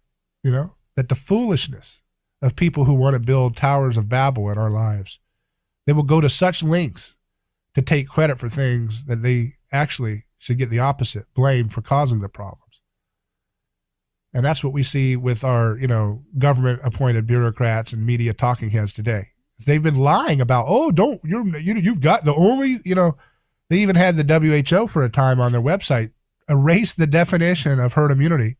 [SPEAKER 2] that the foolishness of people who want to build towers of Babel in our lives. They will go to such lengths to take credit for things that they actually should get the opposite blame for causing the problems. And that's what we see with our, government-appointed bureaucrats and media talking heads today. They've been lying about, you've got the only, they even had the WHO for a time on their website erase the definition of herd immunity,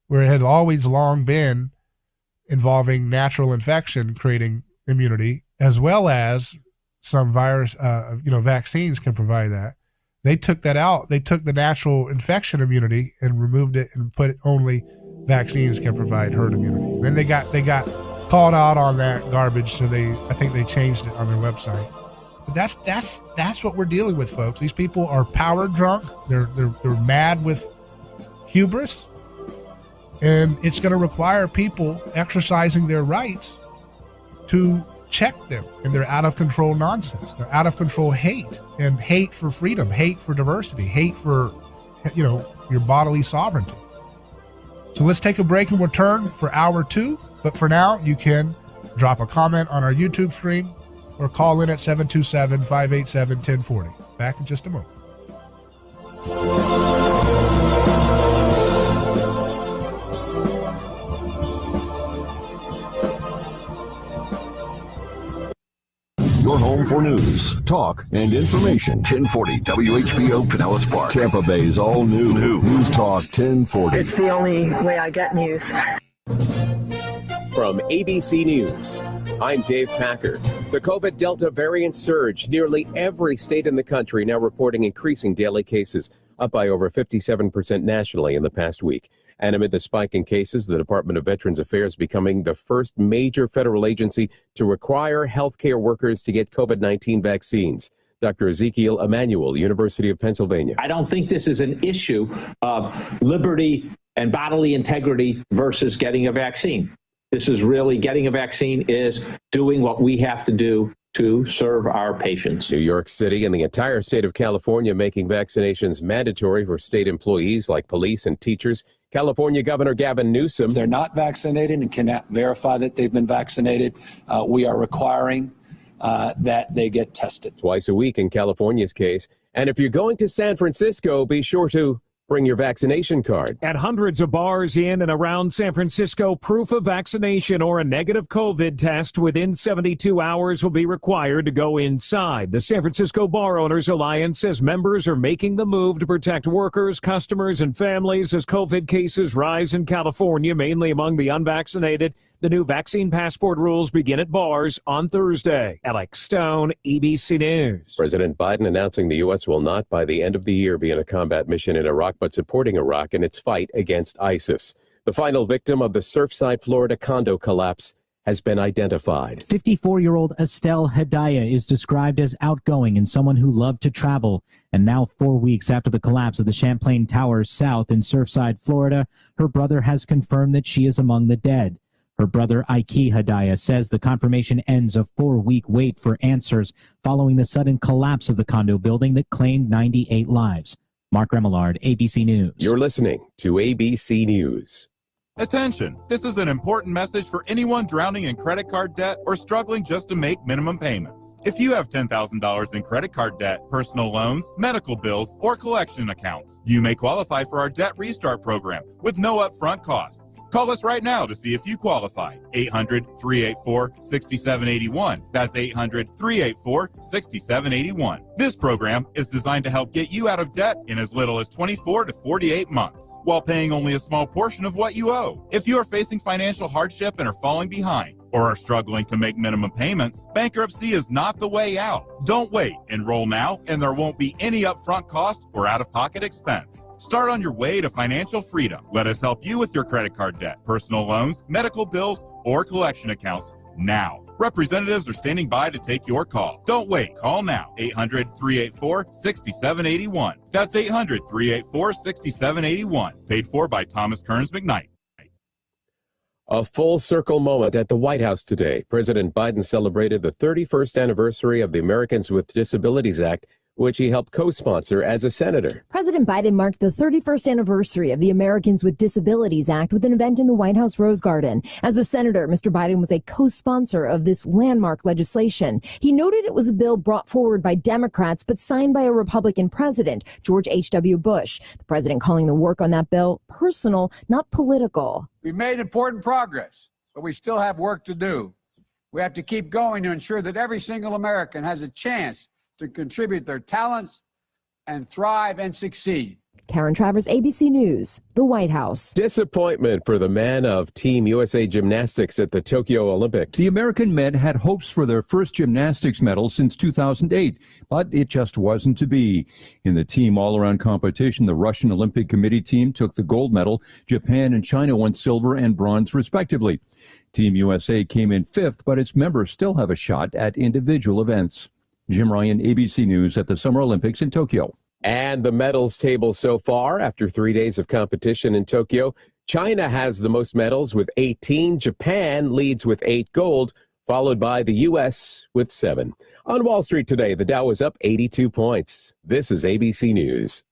[SPEAKER 2] where it had always long been involving natural infection creating immunity, as well as some virus, vaccines can provide that. They took that out. They took the natural infection immunity and removed it and put only vaccines can provide herd immunity. Then they got called out on that garbage, so I think they changed it on their website. But that's what we're dealing with, folks. These people are power drunk. They're mad with hubris, and it's going to require people exercising their rights to check them in their out-of-control nonsense, their out-of-control hate, and hate for freedom, hate for diversity, hate for, your bodily sovereignty. So let's take a break and return for hour 2. But for now, you can drop a comment on our YouTube stream or call in at 727-587-1040. Back in just a moment.
[SPEAKER 4] Your home for news, talk, and information. 1040 WHBO Pinellas Park. Tampa Bay's all new News Talk 1040.
[SPEAKER 13] It's the only way I get news.
[SPEAKER 10] From ABC News, I'm Dave Packer. The COVID Delta variant surge. Nearly every state in the country now reporting increasing daily cases, up by over 57% nationally in the past week. And amid the spike in cases, the Department of Veterans Affairs becoming the first major federal agency to require healthcare workers to get COVID-19 vaccines. Dr. Ezekiel Emanuel, University of Pennsylvania.
[SPEAKER 14] I don't think this is an issue of liberty and bodily integrity versus getting a vaccine. This is really getting a vaccine is doing what we have to do to serve our patients.
[SPEAKER 10] New York City and the entire state of California making vaccinations mandatory for state employees like police and teachers. California Governor Gavin Newsom.
[SPEAKER 12] If they're not vaccinated and cannot verify that they've been vaccinated, we are requiring that they get tested.
[SPEAKER 10] Twice a week in California's case. And if you're going to San Francisco, be sure to bring your vaccination card.
[SPEAKER 15] At hundreds of bars in and around San Francisco, proof of vaccination or a negative COVID test within 72 hours will be required to go inside. The San Francisco Bar Owners Alliance says members are making the move to protect workers, customers, and families as COVID cases rise in California, mainly among the unvaccinated. The new vaccine passport rules begin at bars on Thursday. Alex Stone, ABC News.
[SPEAKER 10] President Biden announcing the U.S. will not by the end of the year be in a combat mission in Iraq, but supporting Iraq in its fight against ISIS. The final victim of the Surfside, Florida condo collapse has been identified.
[SPEAKER 16] 54-year-old Estelle Hedaya is described as outgoing and someone who loved to travel. And now, 4 weeks after the collapse of the Champlain Towers South in Surfside, Florida, her brother has confirmed that she is among the dead. Her brother, Ike Hedaya, says the confirmation ends a 4-week wait for answers following the sudden collapse of the condo building that claimed 98 lives. Mark Remillard, ABC News.
[SPEAKER 10] You're listening to ABC News.
[SPEAKER 17] Attention! This is an important message for anyone drowning in credit card debt or struggling just to make minimum payments. If you have $10,000 in credit card debt, personal loans, medical bills, or collection accounts, you may qualify for our Debt Restart program with no upfront costs. Call us right now to see if you qualify. 800-384-6781. That's 800-384-6781. This program is designed to help get you out of debt in as little as 24 to 48 months, while paying only a small portion of what you owe. If you are facing financial hardship and are falling behind, or are struggling to make minimum payments, bankruptcy is not the way out. Don't wait. Enroll now, and there won't be any upfront cost or out-of-pocket expense. Start on your way to financial freedom. Let us help you with your credit card debt, personal loans, medical bills, or collection accounts now. Representatives are standing by to take your call. Don't wait. Call now. 800-384-6781. That's 800-384-6781. Paid for by Thomas Kearns McKnight.
[SPEAKER 10] A full circle moment at the White House today. President Biden celebrated the 31st anniversary of the Americans with Disabilities Act, which he helped co-sponsor as a senator.
[SPEAKER 18] President Biden marked the 31st anniversary of the Americans with Disabilities Act with an event in the White House Rose Garden. As a senator, Mr. Biden was a co-sponsor of this landmark legislation. He noted it was a bill brought forward by Democrats but signed by a Republican president, George H.W. Bush. The president calling the work on that bill personal, not political.
[SPEAKER 19] We've made important progress, but we still have work to do. We have to keep going to ensure that every single American has a chance to contribute their talents and thrive and succeed.
[SPEAKER 18] Karen Travers, ABC News, the White House.
[SPEAKER 10] Disappointment for the men of Team USA Gymnastics at the Tokyo Olympics.
[SPEAKER 20] The American men had hopes for their first gymnastics medal since 2008, but it just wasn't to be. In the team all-around competition, the Russian Olympic Committee team took the gold medal. Japan and China won silver and bronze, respectively. Team USA came in fifth, but its members still have a shot at individual events. Jim Ryan, ABC News at the Summer Olympics in Tokyo.
[SPEAKER 10] And the medals table so far after 3 days of competition in Tokyo. China has the most medals with 18. Japan leads with 8 gold, followed by the U.S. with 7. On Wall Street today, the Dow was up 82 points. This is ABC News.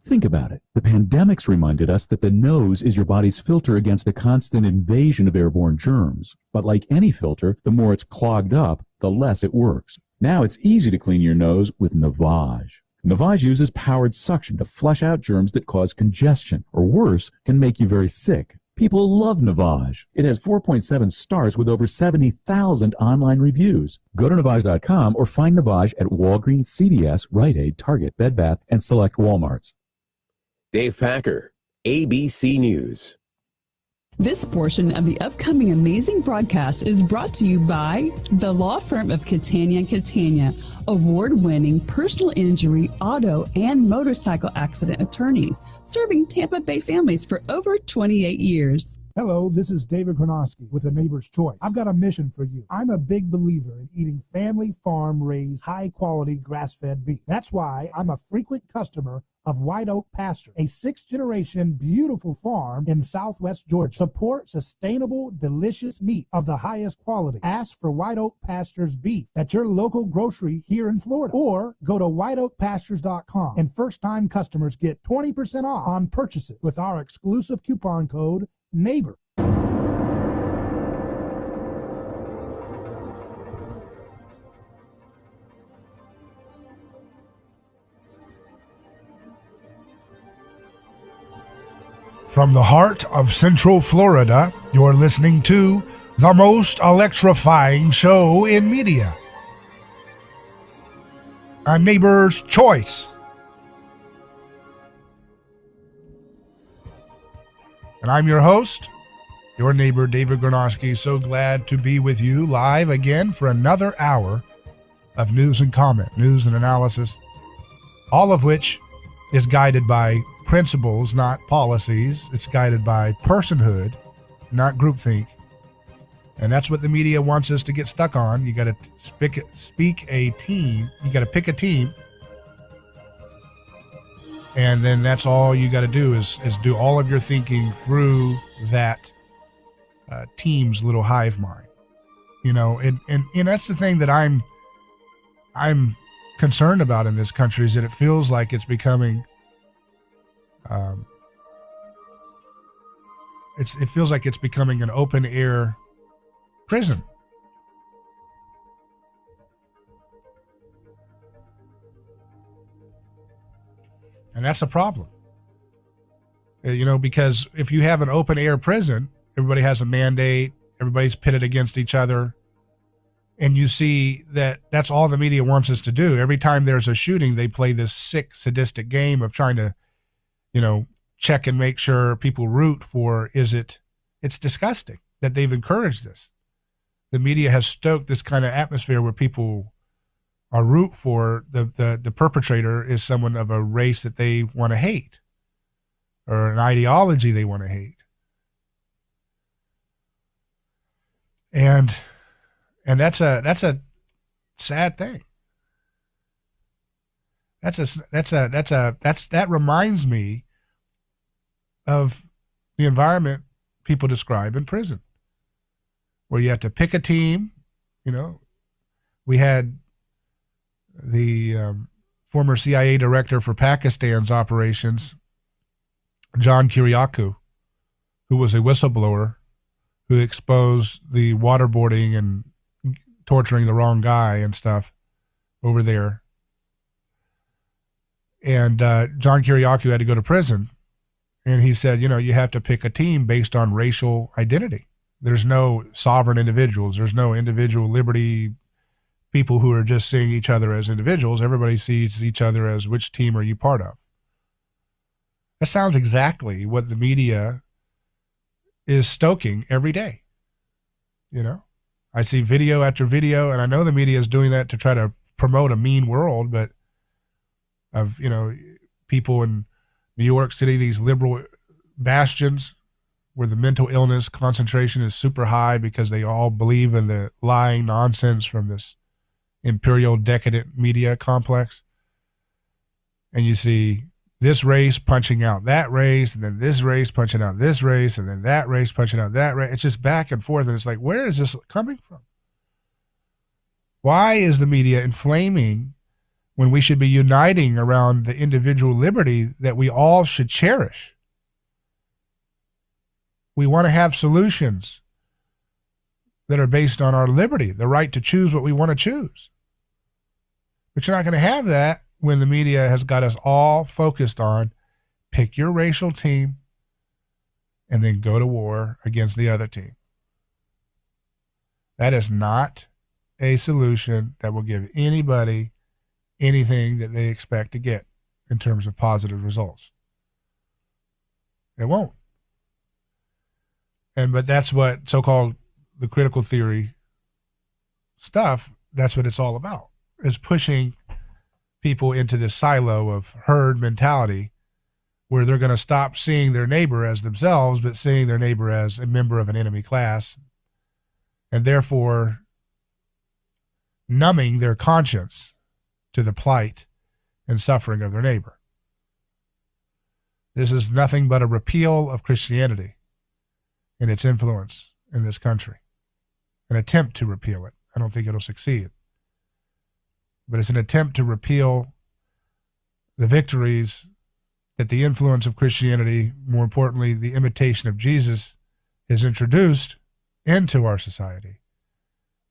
[SPEAKER 21] Think about it. The pandemics reminded us that the nose is your body's filter against a constant invasion of airborne germs. But like any filter, the more it's clogged up, the less it works. Now it's easy to clean your nose with Navage. Navage uses powered suction to flush out germs that cause congestion, or worse, can make you very sick. People love Navage. It has 4.7 stars with over 70,000 online reviews. Go to Navage.com or find Navage at Walgreens, CVS, Rite Aid, Target, Bed Bath, and select Walmarts.
[SPEAKER 10] Dave Packer, ABC News.
[SPEAKER 3] This portion of the upcoming amazing broadcast is brought to you by the law firm of Catania & Catania, award-winning personal injury, auto, and motorcycle accident attorneys, serving Tampa Bay families for over 28 years.
[SPEAKER 5] Hello, this is David Gronowski with A Neighbor's Choice. I've got a mission for you. I'm a big believer in eating family farm-raised, high-quality grass-fed beef. That's why I'm a frequent customer of White Oak Pasture, a 6th-generation beautiful farm in southwest Georgia. Support sustainable, delicious meat of the highest quality. Ask for White Oak Pasture's beef at your local grocery here in Florida, or go to whiteoakpastures.com, and first-time customers get 20% off on purchases with our exclusive coupon code NEIGHBOR.
[SPEAKER 2] From the heart of Central Florida, you're listening to the most electrifying show in media, A Neighbor's Choice. And I'm your host, your neighbor, David Gronowski. So glad to be with you live again for another hour of news and comment, news and analysis, all of which is guided by principles, not policies. It's guided by personhood, not groupthink. And that's what the media wants us to get stuck on. You got to speak a team. You got to pick a team. And then that's all you got to do is do all of your thinking through that team's little hive mind, you know. And that's the thing that I'm concerned about in this country, is that it feels like it's becoming, it feels like it's becoming an open air prison. And that's a problem, you know, because if you have an open air prison, everybody has a mandate, everybody's pitted against each other. And you see that that's all the media wants us to do. Every time there's a shooting, they play this sick, sadistic game of trying to, you know, check and make sure people root for, it's disgusting that they've encouraged this. The media has stoked this kind of atmosphere where people are root for the perpetrator is someone of a race that they want to hate, or an ideology they want to hate. And that's a sad thing. That reminds me of the environment people describe in prison, where you have to pick a team. You know, we had the former CIA director for Pakistan's operations, John Kiriakou, who was a whistleblower who exposed the waterboarding and torturing the wrong guy and stuff over there. And John Kiriakou had to go to prison. And he said, you know, you have to pick a team based on racial identity. There's no sovereign individuals. There's no individual liberty people who are just seeing each other as individuals. Everybody sees each other as, which team are you part of? That sounds exactly what the media is stoking every day. You know, I see video after video, and I know the media is doing that to try to promote a mean world, but of, you know, people in New York City, these liberal bastions where the mental illness concentration is super high because they all believe in the lying nonsense from this imperial decadent media complex. And you see this race punching out that race, and then this race punching out this race, and then that race punching out that race. It's just back and forth, and it's like, where is this coming from? Why is the media inflaming when we should be uniting around the individual liberty that we all should cherish? We want to have solutions that are based on our liberty, the right to choose what we want to choose. But you're not going to have that when the media has got us all focused on pick your racial team and then go to war against the other team. That is not a solution that will give anybody anything that they expect to get in terms of positive results. It won't. But that's what so-called the critical theory stuff, that's what it's all about, is pushing people into this silo of herd mentality where they're going to stop seeing their neighbor as themselves, but seeing their neighbor as a member of an enemy class, and therefore numbing their conscience to the plight and suffering of their neighbor. This is nothing but a repeal of Christianity and its influence in this country. An attempt to repeal it. I don't think it'll succeed. But it's an attempt to repeal the victories that the influence of Christianity, more importantly, the imitation of Jesus, has introduced into our society.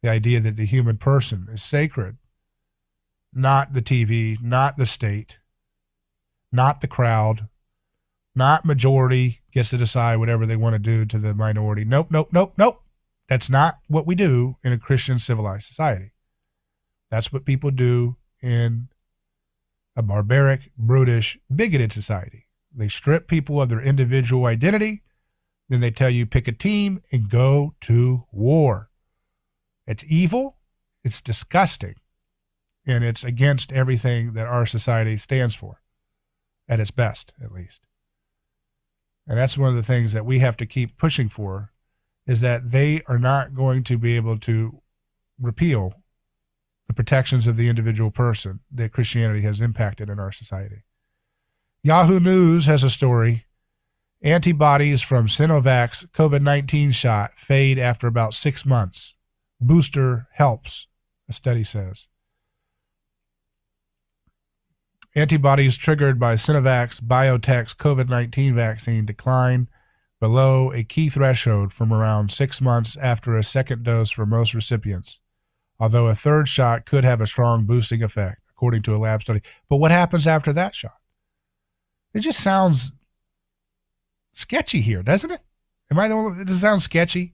[SPEAKER 2] The idea that the human person is sacred, not the TV, not the state, not the crowd, not majority gets to decide whatever they want to do to the minority. Nope. That's not what we do in a Christian civilized society. That's what people do in a barbaric, brutish, bigoted society. They strip people of their individual identity. Then they tell you pick a team and go to war. It's evil. It's disgusting. And it's against everything that our society stands for, at its best, at least. And that's one of the things that we have to keep pushing for, is that they are not going to be able to repeal the protections of the individual person that Christianity has impacted in our society. Yahoo News has a story. Antibodies from Sinovac's COVID-19 shot fade after about 6 months. Booster helps, a study says. Antibodies triggered by Sinovac Biotech's COVID-19 vaccine decline below a key threshold from around 6 months after a second dose for most recipients, although a third shot could have a strong boosting effect, according to a lab study. But what happens after that shot? It just sounds sketchy here, doesn't it? Am I the one that sounds sketchy?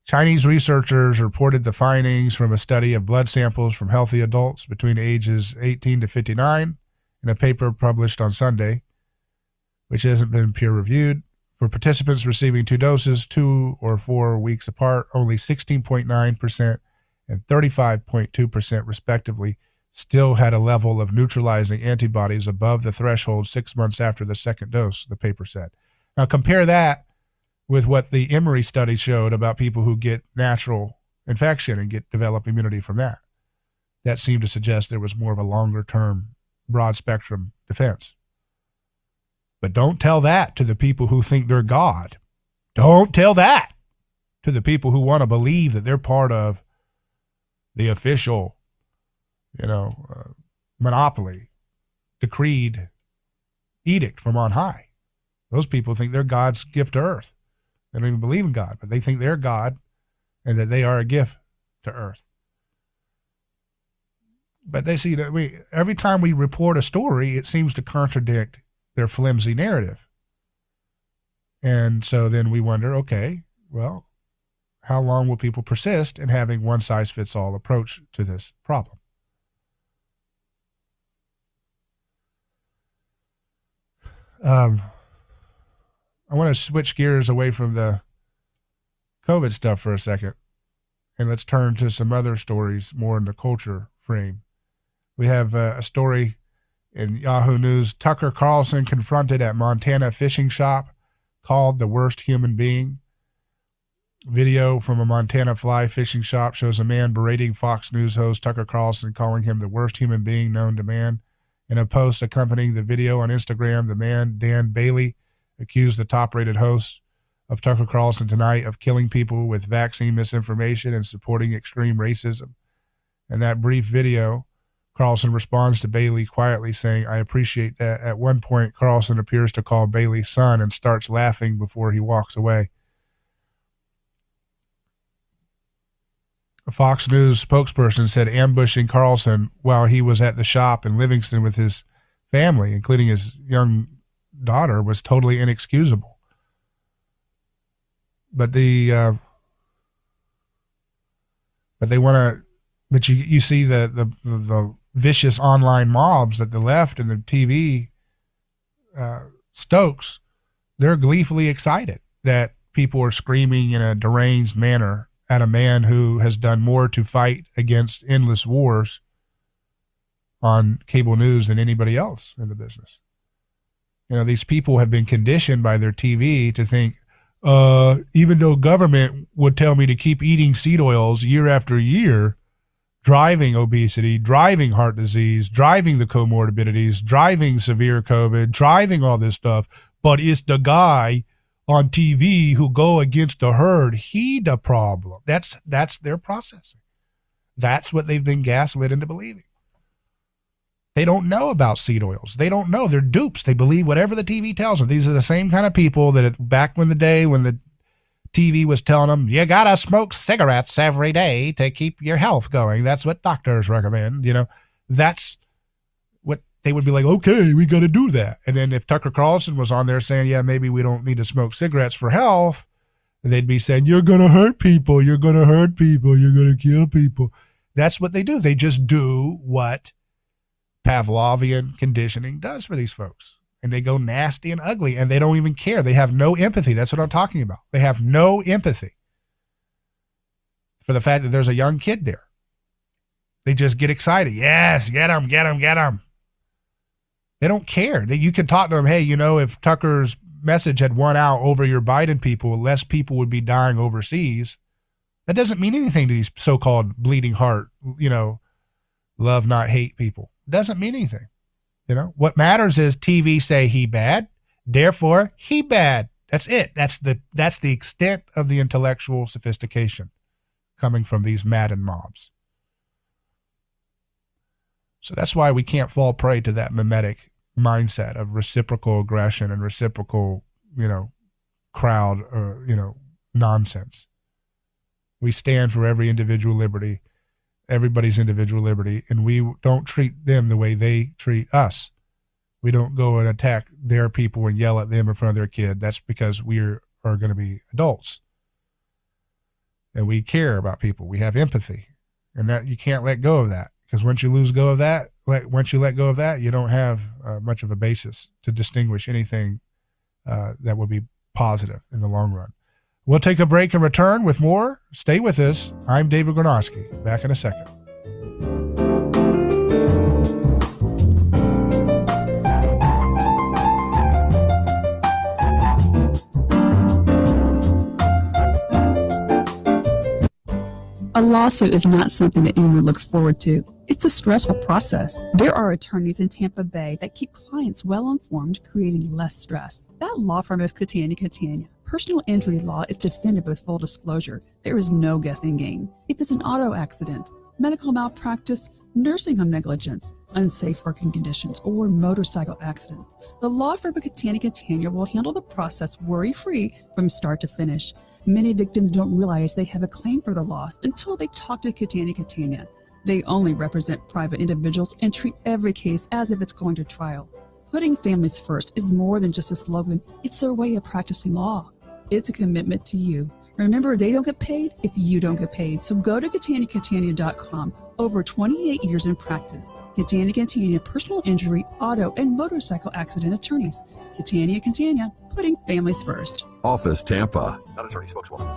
[SPEAKER 2] Chinese researchers reported the findings from a study of blood samples from healthy adults between ages 18 to 59 in a paper published on Sunday, which hasn't been peer-reviewed. For participants receiving 2 doses, 2 or 4 weeks apart, only 16.9% and 35.2% respectively still had a level of neutralizing antibodies above the threshold 6 months after the second dose, the paper said. Now compare that with what the Emory study showed about people who get natural infection and develop immunity from that. That seemed to suggest there was more of a longer-term, broad-spectrum defense. But don't tell that to the people who think they're God. Don't tell that to the people who want to believe that they're part of the official, monopoly, decreed edict from on high. Those people think they're God's gift to earth. They don't even believe in God, but they think they're God and that they are a gift to earth. But they see that every time we report a story, it seems to contradict their flimsy narrative. And so then we wonder, okay, well, how long will people persist in having one-size-fits-all approach to this problem? I want to switch gears away from the COVID stuff for a second, and let's turn to some other stories more in the culture frame. We have a story in Yahoo News. Tucker Carlson confronted at Montana fishing shop, called the worst human being. Video from a Montana fly fishing shop shows a man berating Fox News host Tucker Carlson, calling him the worst human being known to man. In a post accompanying the video on Instagram, the man, Dan Bailey, accused the top-rated host of Tucker Carlson Tonight of killing people with vaccine misinformation and supporting extreme racism. In that brief video, Carlson responds to Bailey quietly saying, "I appreciate that." At one point, Carlson appears to call Bailey son and starts laughing before he walks away. A Fox News spokesperson said ambushing Carlson while he was at the shop in Livingston with his family, including his young daughter, was totally inexcusable. But they want to. But you see the vicious online mobs that the left and the TV stokes. They're gleefully excited that people are screaming in a deranged manner at a man who has done more to fight against endless wars on cable news than anybody else in the business. You know, these people have been conditioned by their TV to think, even though government would tell me to keep eating seed oils year after year, driving obesity, driving heart disease, driving the comorbidities, driving severe COVID, driving all this stuff, but it's the guy on TV who go against the herd, he the problem. That's their processing. That's what they've been gaslit into believing. They don't know about seed oils. They don't know. They're dupes. They believe whatever the TV tells them. These are the same kind of people that back in the day when the TV was telling them, you got to smoke cigarettes every day to keep your health going. That's what doctors recommend. You know, that's what they would be like, okay, we got to do that. And then if Tucker Carlson was on there saying, yeah, maybe we don't need to smoke cigarettes for health, they'd be saying, you're going to hurt people. You're going to hurt people. You're going to kill people. That's what they do. They just do what Pavlovian conditioning does for these folks. And they go nasty and ugly, and they don't even care. They have no empathy. That's what I'm talking about. They have no empathy for the fact that there's a young kid there. They just get excited. Yes, get him, get him, get him. They don't care. You can talk to them, hey, you know, if Tucker's message had won out over your Biden people, less people would be dying overseas. That doesn't mean anything to these so-called bleeding heart, you know, love, not hate people. Doesn't mean anything. You know, what matters is TV say he bad, therefore he bad. That's it. That's the extent of the intellectual sophistication coming from these Madden mobs. So that's why we can't fall prey to that mimetic mindset of reciprocal aggression and reciprocal, you know, crowd or, you know, nonsense. We stand for every individual liberty, everybody's individual liberty, and we don't treat them the way they treat us. We don't go and attack their people and yell at them in front of their kid. That's because we are going to be adults. And we care about people. We have empathy. And that you can't let go of that. Because once you lose go of that, once you let go of that, you don't have much of a basis to distinguish anything that will be positive in the long run. We'll take a break and return with more. Stay with us. I'm David Gornosky. Back in a second.
[SPEAKER 3] A lawsuit is not something that anyone looks forward to. It's a stressful process. There are attorneys in Tampa Bay that keep clients well informed, creating less stress. That law firm is Catania Catania. Personal injury law is defended with full disclosure. There is no guessing game. If it's an auto accident, medical malpractice, nursing home negligence, unsafe working conditions, or motorcycle accidents, the law firm of Catania Catania will handle the process worry-free from start to finish. Many victims don't realize they have a claim for the loss until they talk to Catania Catania. They only represent private individuals and treat every case as if it's going to trial. Putting families first is more than just a slogan. It's their way of practicing law. It's a commitment to you. Remember, they don't get paid if you don't get paid. So go to CataniaCatania.com. Over 28 years in practice. Catania Catania, personal injury, auto, and motorcycle accident attorneys. Catania Catania, putting families first.
[SPEAKER 4] Office Tampa.
[SPEAKER 8] Not attorney spokeswoman.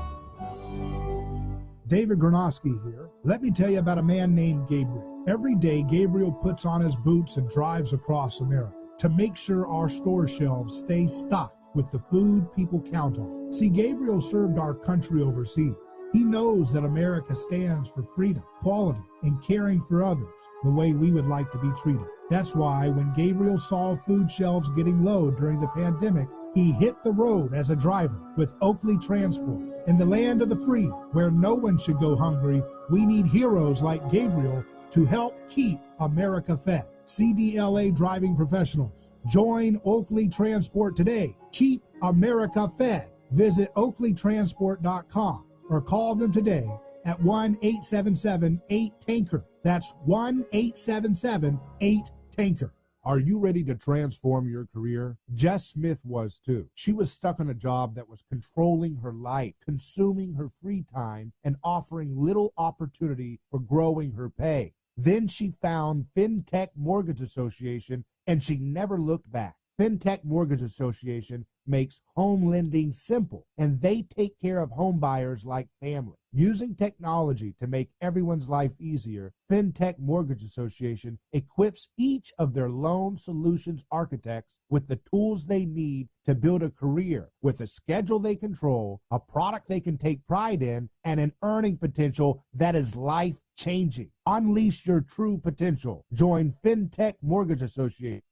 [SPEAKER 5] David Gornosky here. Let me tell you about a man named Gabriel. Every day, Gabriel puts on his boots and drives across America to make sure our store shelves stay stocked with the food people count on. See, Gabriel served our country overseas. He knows that America stands for freedom, quality, and caring for others the way we would like to be treated. That's why when Gabriel saw food shelves getting low during the pandemic, he hit the road as a driver with Oakley Transport. In the land of the free, where no one should go hungry, we need heroes like Gabriel to help keep America fed. CDLA driving professionals. Join Oakley Transport today. Keep America fed. Visit oakleytransport.com or call them today at 1-877-8-TANKER. That's 1-877-8-TANKER. Are you ready to transform your career? Jess Smith was too. She was stuck in a job that was controlling her life, consuming her free time, and offering little opportunity for growing her pay. Then she found FinTech Mortgage Association, and she never looked back. FinTech Mortgage Association makes home lending simple, and they take care of home buyers like family. Using technology to make everyone's life easier, FinTech Mortgage Association equips each of their loan solutions architects with the tools they need to build a career with a schedule they control, a product they can take pride in, and an earning potential that is life-changing. Unleash your true potential. Join FinTech Mortgage Association.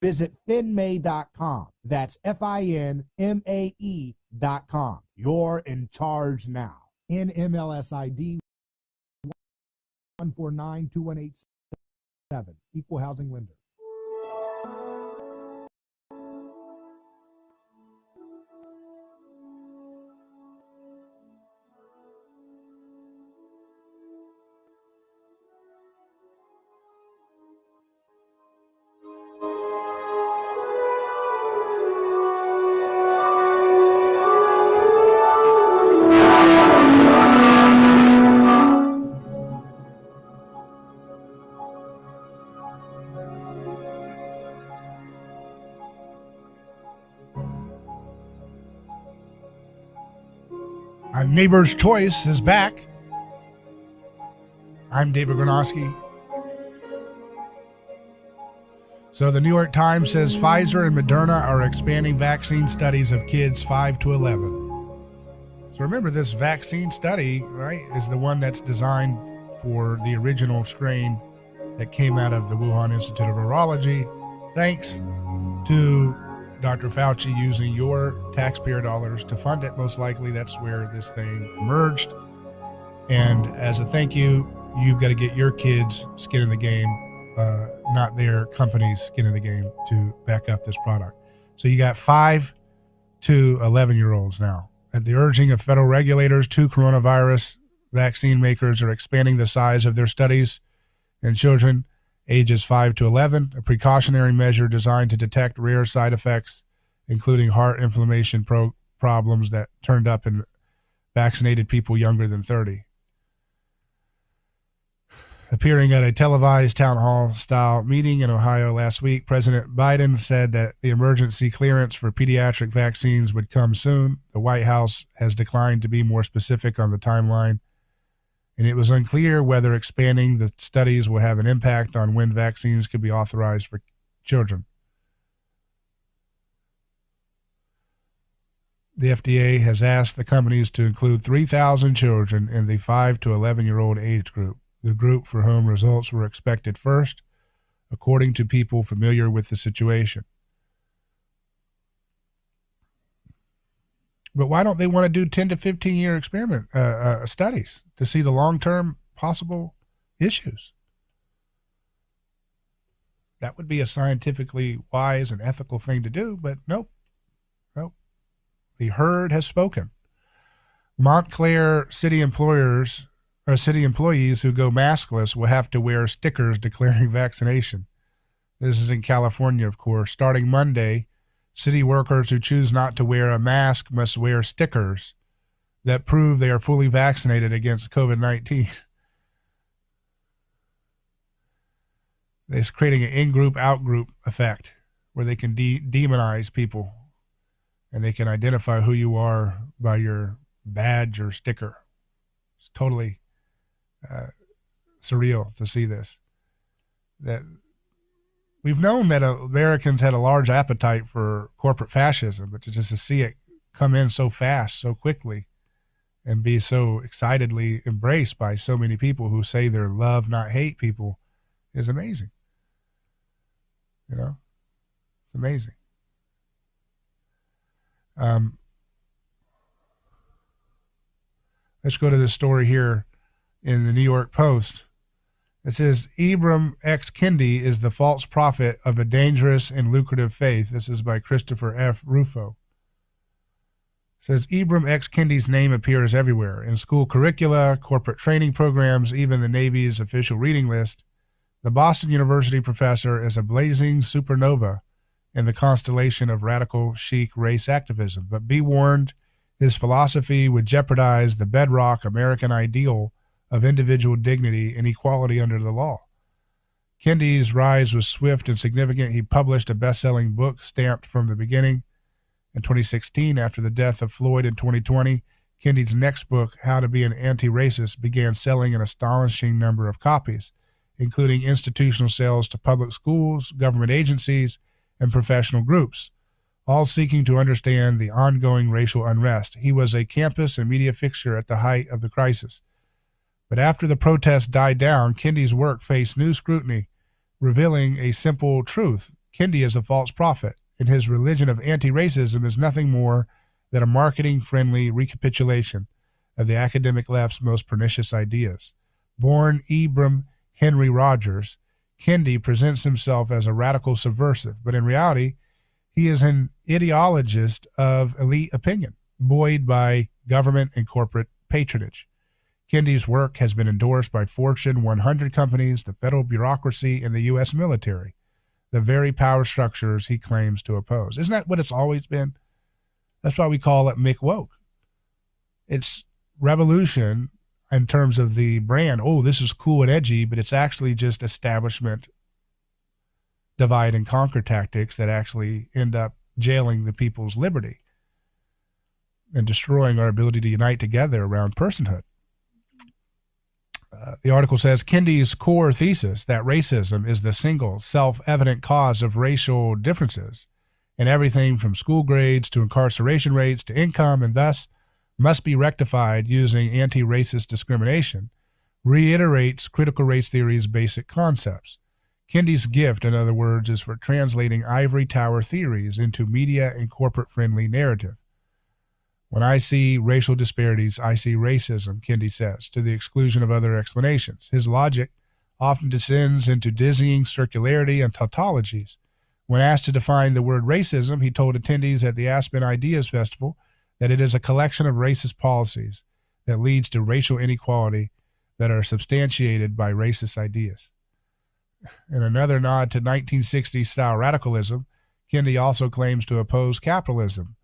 [SPEAKER 5] Visit finmay.com. That's FINMAE.com. You're in charge now. NMLS ID 1492187. Equal housing lender.
[SPEAKER 2] Neighbor's Choice is back. I'm David Gronowski. So the New York Times says Pfizer and Moderna are expanding vaccine studies of kids 5 to 11. So remember, this vaccine study, right, is the one that's designed for the original strain that came out of the Wuhan Institute of Virology. Thanks to Dr. Fauci using your taxpayer dollars to fund it. Most likely that's where this thing emerged. And as a thank you, you've got to get your kids' skin in the game, not their company's skin in the game, to back up this product. So you got 5 to 11-year-olds now. At the urging of federal regulators, 2 coronavirus vaccine makers are expanding the size of their studies in children ages 5 to 11, a precautionary measure designed to detect rare side effects, including heart inflammation problems that turned up in vaccinated people younger than 30. Appearing at a televised town hall-style meeting in Ohio last week, President Biden said that the emergency clearance for pediatric vaccines would come soon. The White House has declined to be more specific on the timeline, and it was unclear whether expanding the studies will have an impact on when vaccines could be authorized for children. The FDA has asked the companies to include 3,000 children in the 5 to 11-year-old age group, the group for whom results were expected first, according to people familiar with the situation. But why don't they want to do 10 to 15-year experiment studies to see the long-term possible issues? That would be a scientifically wise and ethical thing to do, but nope. The herd has spoken. Montclair city employees who go maskless will have to wear stickers declaring vaccination. This is in California, of course. Starting Monday, city workers who choose not to wear a mask must wear stickers that prove they are fully vaccinated against COVID-19. It's creating an in-group, out-group effect where they can demonize people and they can identify who you are by your badge or sticker. It's totally surreal to see this. That we've known that Americans had a large appetite for corporate fascism, but just to see it come in so fast, so quickly, and be so excitedly embraced by so many people who say they're love, not hate people is amazing. You know, it's amazing. Let's go to this story here in the New York Post. It says, Ibram X. Kendi is the false prophet of a dangerous and lucrative faith. This is by Christopher F. Rufo. It says, Ibram X. Kendi's name appears everywhere, in school curricula, corporate training programs, even the Navy's official reading list. The Boston University professor is a blazing supernova in the constellation of radical chic race activism. But be warned, his philosophy would jeopardize the bedrock American ideal of individual dignity and equality under the law. Kendi's rise was swift and significant. He published a best-selling book stamped from the beginning in 2016. After the death of Floyd in 2020, Kendi's next book, How to Be an Anti-Racist, began selling an astonishing number of copies, including institutional sales to public schools, government agencies, and professional groups, all seeking to understand the ongoing racial unrest. He was a campus and media fixture at the height of the crisis. But after the protests died down, Kendi's work faced new scrutiny, revealing a simple truth. Kendi is a false prophet, and his religion of anti-racism is nothing more than a marketing-friendly recapitulation of the academic left's most pernicious ideas. Born Ibram Henry Rogers, Kendi presents himself as a radical subversive, but in reality, he is an ideologist of elite opinion, buoyed by government and corporate patronage. Kendi's work has been endorsed by Fortune 100 companies, the federal bureaucracy, and the U.S. military, the very power structures he claims to oppose. Isn't that what it's always been? That's why we call it McWoke. It's revolution in terms of the brand. Oh, this is cool and edgy, but it's actually just establishment divide and conquer tactics that actually end up jailing the people's liberty and destroying our ability to unite together around personhood. The article says Kendi's core thesis that racism is the single self-evident cause of racial differences in everything from school grades to incarceration rates to income, and thus must be rectified using anti-racist discrimination, reiterates critical race theory's basic concepts. Kendi's gift, in other words, is for translating ivory tower theories into media and corporate-friendly narrative. When I see racial disparities, I see racism, Kendi says, to the exclusion of other explanations. His logic often descends into dizzying circularity and tautologies. When asked to define the word racism, he told attendees at the Aspen Ideas Festival that it is a collection of racist policies that leads to racial inequality that are substantiated by racist ideas. In another nod to 1960s-style radicalism, Kendi also claims to oppose capitalism.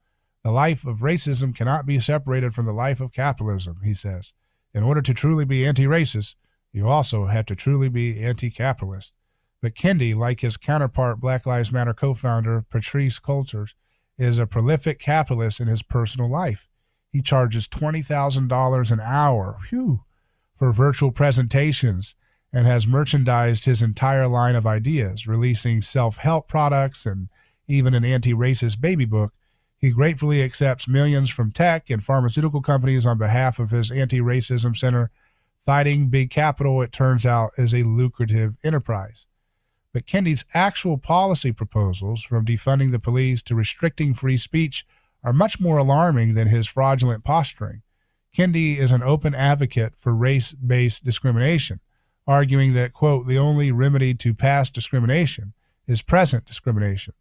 [SPEAKER 2] The life of racism cannot be separated from the life of capitalism, he says. In order to truly be anti-racist, you also have to truly be anti-capitalist. But Kendi, like his counterpart Black Lives Matter co-founder Patrisse Cullors, is a prolific capitalist in his personal life. He charges $20,000 an hour for virtual presentations and has merchandised his entire line of ideas, releasing self-help products and even an anti-racist baby book. He gratefully accepts millions from tech and pharmaceutical companies on behalf of his anti-racism center. Fighting big capital, it turns out, is a lucrative enterprise. But Kendi's actual policy proposals, from defunding the police to restricting free speech, are much more alarming than his fraudulent posturing. Kendi is an open advocate for race-based discrimination, arguing that, quote, the only remedy to past discrimination is present discrimination.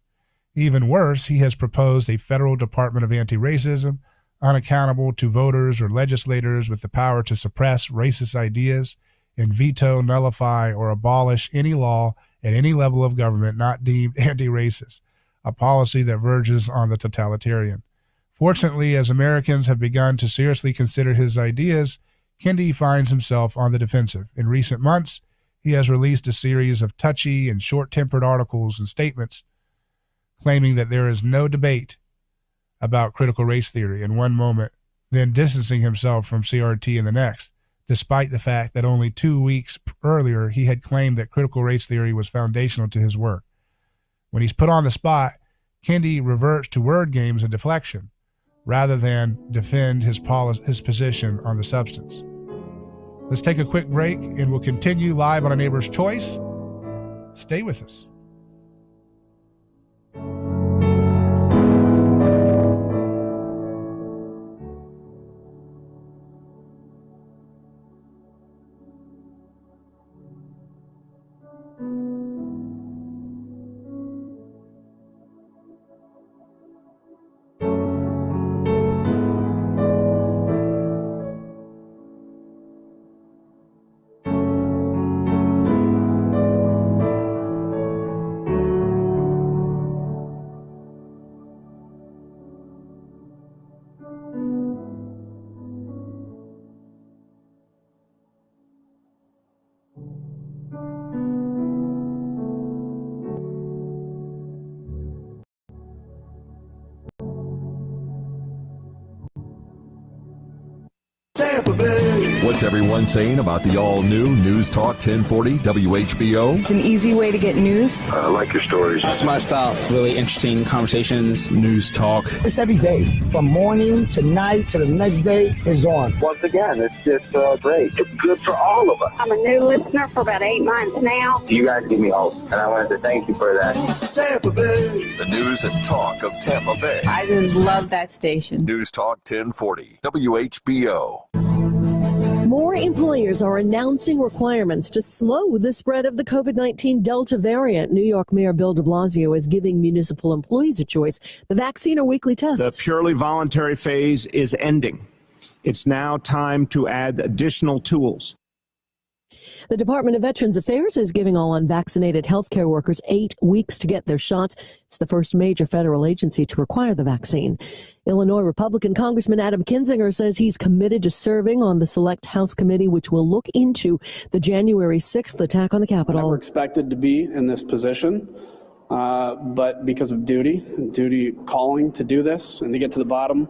[SPEAKER 2] Even worse, he has proposed a federal Department of Anti-Racism, unaccountable to voters or legislators with the power to suppress racist ideas and veto, nullify, or abolish any law at any level of government not deemed anti-racist, a policy that verges on the totalitarian. Fortunately, as Americans have begun to seriously consider his ideas, Kendi finds himself on the defensive. In recent months, he has released a series of touchy and short-tempered articles and statements claiming that there is no debate about critical race theory in one moment, then distancing himself from CRT in the next, despite the fact that only 2 weeks earlier he had claimed that critical race theory was foundational to his work. When he's put on the spot, Kendi reverts to word games and deflection, rather than defend his position on the substance. Let's take a quick break, and we'll continue live on A Neighbor's Choice. Stay with us.
[SPEAKER 4] What's everyone saying about the all-new News Talk 1040 WHBO?
[SPEAKER 1] It's an easy way to get news.
[SPEAKER 4] I like your stories.
[SPEAKER 22] It's my style. Really interesting conversations.
[SPEAKER 4] News Talk.
[SPEAKER 23] It's every day. From morning to night to the next day is on.
[SPEAKER 24] Once again, it's just great. It's good for all of us.
[SPEAKER 25] I'm a new listener for about 8 months now.
[SPEAKER 24] You guys give me hope, and I wanted to thank you for that.
[SPEAKER 4] Tampa Bay. The news and talk of Tampa Bay.
[SPEAKER 1] I just love that station.
[SPEAKER 4] News Talk 1040 WHBO.
[SPEAKER 26] More employers are announcing requirements to slow the spread of the COVID-19 Delta variant. New York Mayor Bill de Blasio is giving municipal employees a choice: the vaccine or weekly tests.
[SPEAKER 27] The purely voluntary phase is ending. It's now time to add additional tools.
[SPEAKER 26] The Department of Veterans Affairs is giving all unvaccinated healthcare workers 8 weeks to get their shots. It's the first major federal agency to require the vaccine. Illinois Republican Congressman Adam Kinzinger says he's committed to serving on the Select House Committee, which will look into the January 6th attack on the Capitol.
[SPEAKER 28] I never expected to be in this position, but because of duty calling to do this and to get to the bottom,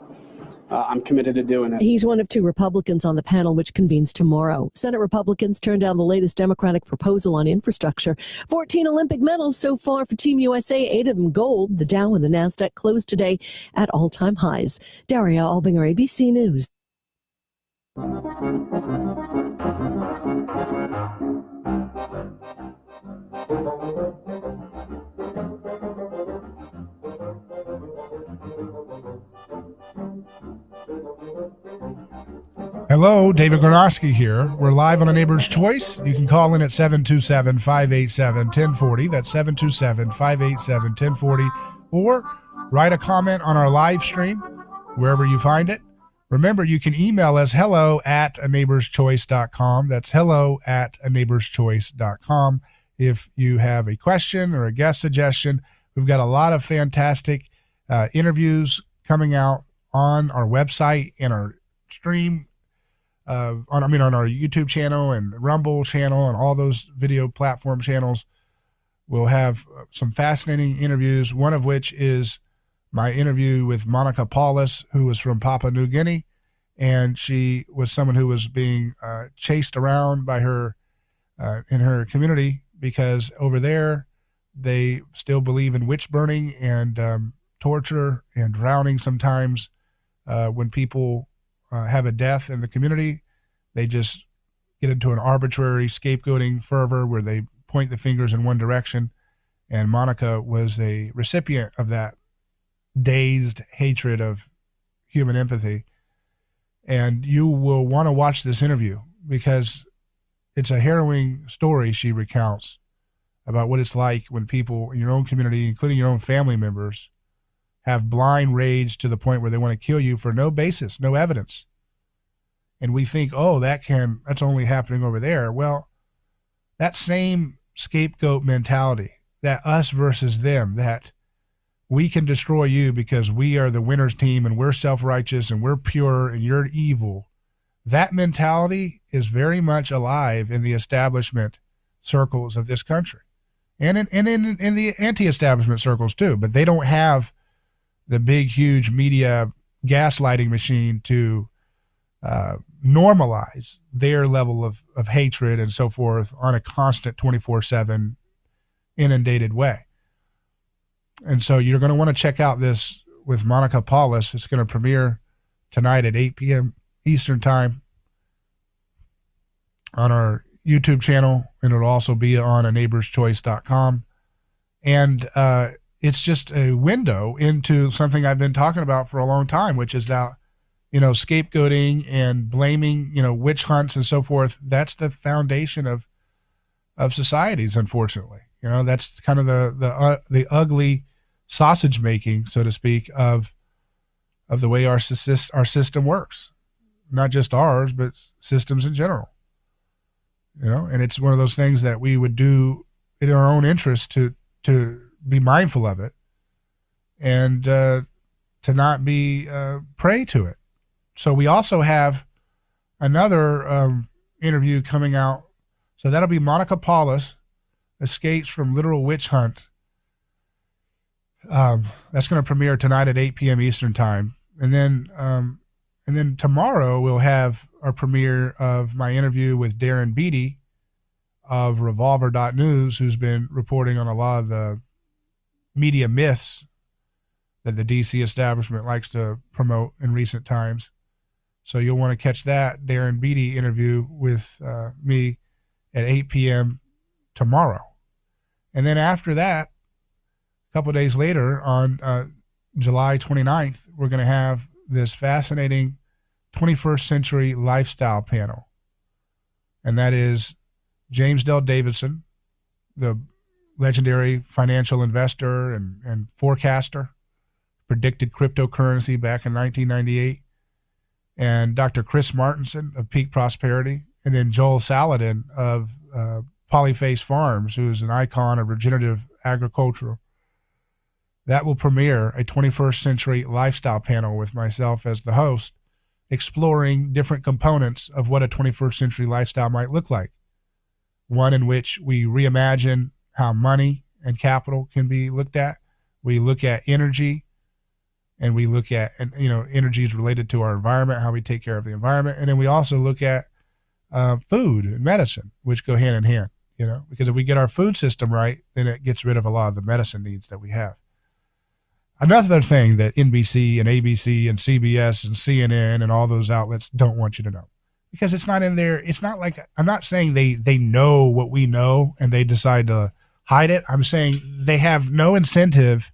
[SPEAKER 28] I'm committed to doing it.
[SPEAKER 26] He's one of 2 Republicans on the panel, which convenes tomorrow. Senate Republicans turned down the latest Democratic proposal on infrastructure. 14 Olympic medals so far for Team USA, 8 of them gold. The Dow and the NASDAQ closed today at all-time highs. Daria Albinger, ABC News.
[SPEAKER 2] Hello, David Gornowski here. We're live on A Neighbor's Choice. You can call in at 727-587-1040. That's 727-587-1040. Or write a comment on our live stream, wherever you find it. Remember, you can email us hello@aneighborschoice.com. That's hello@aneighborschoice.com. If you have a question or a guest suggestion, we've got a lot of fantastic interviews coming out on our website and our stream. On our YouTube channel and Rumble channel and all those video platform channels. We'll have some fascinating interviews, one of which is my interview with Monica Paulus, who was from Papua New Guinea, and she was someone who was being chased around by her in her community because over there they still believe in witch burning and torture and drowning sometimes when people have a death in the community. They just get into an arbitrary scapegoating fervor where they point the fingers in one direction. And Monica was a recipient of that dazed hatred of human empathy. And you will want to watch this interview because it's a harrowing story she recounts about what it's like when people in your own community, including your own family members, have blind rage to the point where they want to kill you for no basis, no evidence. And we think, oh, that's only happening over there. Well, that same scapegoat mentality, that us versus them, that we can destroy you because we are the winner's team and we're self-righteous and we're pure and you're evil, that mentality is very much alive in the establishment circles of this country and in the anti-establishment circles too. But they don't have the big, huge media gaslighting machine to normalize their level of hatred and so forth on a constant 24/7 inundated way. And so you're going to want to check out this with Monica Paulus. It's going to premiere tonight at 8 p.m. Eastern Time on our YouTube channel, and it'll also be on aneighborschoice.com. And it's just a window into something I've been talking about for a long time, which is that scapegoating and blaming, witch hunts and so forth. That's the foundation of societies, unfortunately. That's kind of the ugly sausage making, so to speak, of the way our system works. Not just ours, but systems in general. And it's one of those things that we would do in our own interest to be mindful of it and to not be prey to it. So we also have another interview coming out. So that'll be Monica Paulus, Escapes from Literal Witch Hunt. That's going to premiere tonight at 8 p.m. Eastern Time. And then And then tomorrow we'll have our premiere of my interview with Darren Beattie of Revolver.news, who's been reporting on a lot of the media myths that the DC establishment likes to promote in recent times. So you'll want to catch that Darren Beattie interview with me at 8 p.m. tomorrow. And then after that, a couple of days later on July 29th, we're going to have this fascinating 21st century lifestyle panel. And that is James Dell Davidson, the legendary financial investor and forecaster, predicted cryptocurrency back in 1998, and Dr. Chris Martenson of Peak Prosperity, and then Joel Saladin of Polyface Farms, who is an icon of regenerative agriculture. That will premiere a 21st century lifestyle panel with myself as the host, exploring different components of what a 21st century lifestyle might look like. One in which we reimagine how money and capital can be looked at. We look at energy, and we look at, energy is related to our environment, how we take care of the environment. And then we also look at food and medicine, which go hand in hand, because if we get our food system right, then it gets rid of a lot of the medicine needs that we have. Another thing that NBC and ABC and CBS and CNN and all those outlets don't want you to know, because it's not in there. It's not like, I'm not saying they know what we know and they decide to hide it. I'm saying they have no incentive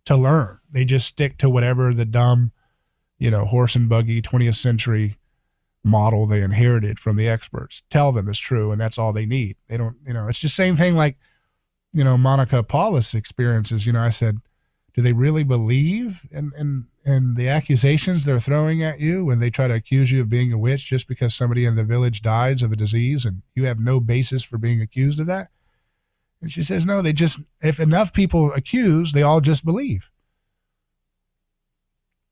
[SPEAKER 2] to learn. They just stick to whatever the dumb, horse and buggy 20th century model they inherited from the experts tell them is true, and that's all they need. They don't, it's just the same thing like, Monica Paulus experiences. I said, do they really believe in the accusations they're throwing at you when they try to accuse you of being a witch just because somebody in the village dies of a disease and you have no basis for being accused of that? And she says, no, if enough people accuse, they all just believe.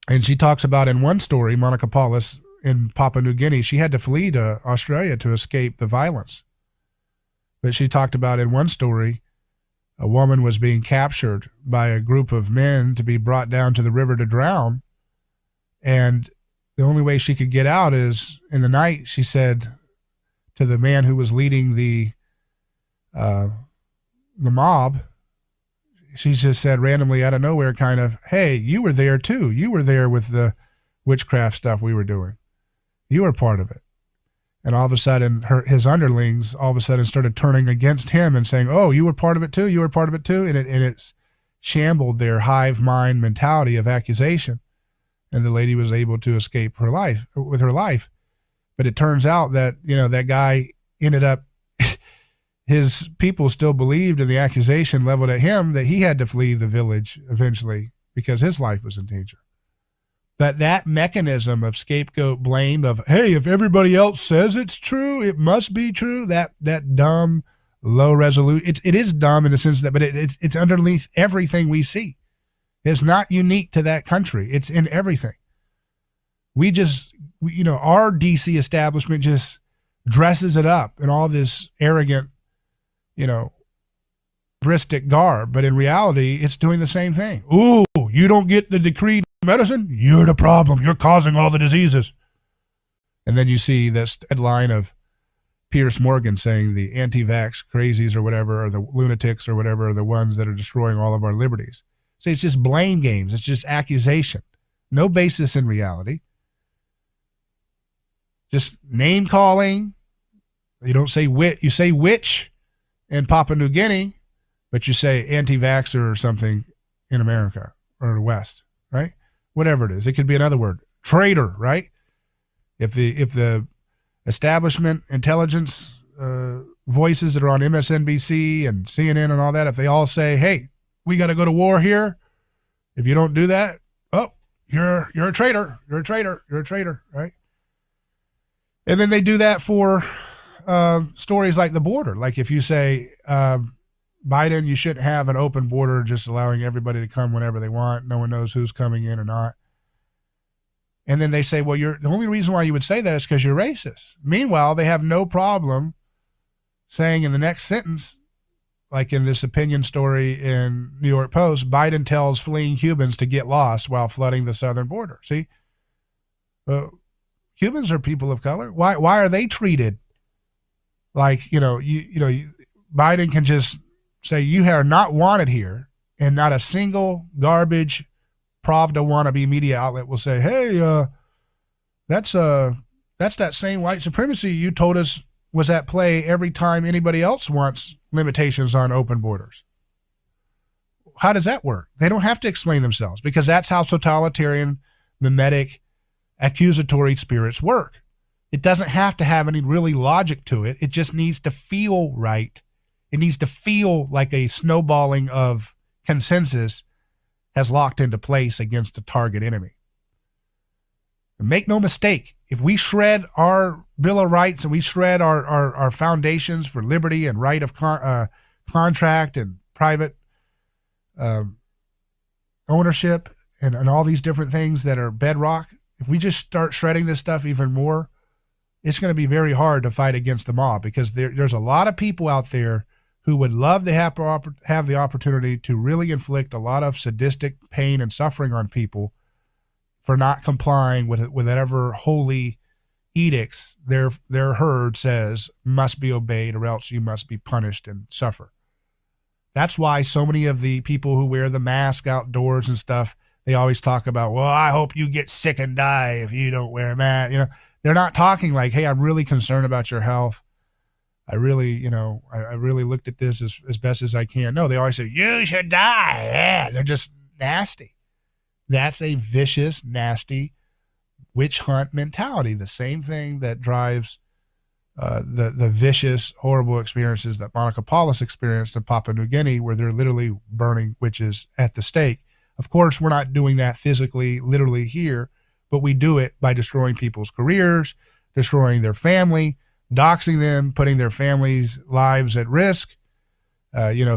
[SPEAKER 2] And she talks about in one story, Monica Paulus in Papua New Guinea, she had to flee to Australia to escape the violence. But she talked about in one story, a woman was being captured by a group of men to be brought down to the river to drown. And the only way she could get out is in the night, she said to the man who was leading the mob, she just said randomly out of nowhere, kind of, hey, you were there too. You were there with the witchcraft stuff we were doing. You were part of it. And all of a sudden, his underlings all of a sudden started turning against him and saying, oh, you were part of it too? You were part of it too? And it's shambled their hive mind mentality of accusation. And the lady was able to escape with her life. But it turns out that, that guy ended up, his people still believed in the accusation leveled at him that he had to flee the village eventually because his life was in danger. But that mechanism of scapegoat blame of, hey, if everybody else says it's true, it must be true, that dumb, low resolution, it is dumb in the sense that, but it's underneath everything we see. It's not unique to that country. It's in everything. Our DC establishment just dresses it up in all this arrogant, bristic garb, but in reality, it's doing the same thing. Ooh, you don't get the decreed medicine? You're the problem. You're causing all the diseases. And then you see this headline of Piers Morgan saying the anti-vax crazies or whatever, or the lunatics or whatever, are the ones that are destroying all of our liberties. So it's just blame games. It's just accusation. No basis in reality. Just name calling. You don't say wit. You say witch in Papua New Guinea, but you say anti-vaxxer or something in America or the West, right? Whatever it is. It could be another word. Traitor, right? If the establishment intelligence voices that are on MSNBC and CNN and all that, if they all say, hey, we got to go to war here. If you don't do that, oh, you're a traitor. You're a traitor. You're a traitor, right? And then they do that for stories like the border. Like if you say, Biden, you shouldn't have an open border, just allowing everybody to come whenever they want. No one knows who's coming in or not. And then they say, well, the only reason why you would say that is because you're racist. Meanwhile, they have no problem saying in the next sentence, like in this opinion story in New York Post, Biden tells fleeing Cubans to get lost while flooding the southern border. See, Cubans are people of color. Why are they treated like, Biden can just say you are not wanted here, and not a single garbage Pravda wannabe media outlet will say, hey, that's that same white supremacy you told us was at play every time anybody else wants limitations on open borders. How does that work? They don't have to explain themselves, because that's how totalitarian, mimetic, accusatory spirits work. It doesn't have to have any really logic to it. It just needs to feel right. It needs to feel like a snowballing of consensus has locked into place against a target enemy. And make no mistake, if we shred our Bill of Rights and we shred our foundations for liberty and right of contract and private ownership and all these different things that are bedrock, if we just start shredding this stuff even more, it's going to be very hard to fight against the mob, because there's a lot of people out there who would love to have the opportunity to really inflict a lot of sadistic pain and suffering on people for not complying with whatever holy edicts their herd says must be obeyed, or else you must be punished and suffer. That's why so many of the people who wear the mask outdoors and stuff, they always talk about, well, I hope you get sick and die if you don't wear a mask. They're not talking like, hey, I'm really concerned about your health. I really, I really looked at this as best as I can. No, they always say, you should die. Yeah, they're just nasty. That's a vicious, nasty witch hunt mentality. The same thing that drives the vicious, horrible experiences that Monica Paulus experienced in Papua New Guinea, where they're literally burning witches at the stake. Of course, we're not doing that physically, literally here, but we do it by destroying people's careers, destroying their family, doxing them, putting their families' lives at risk,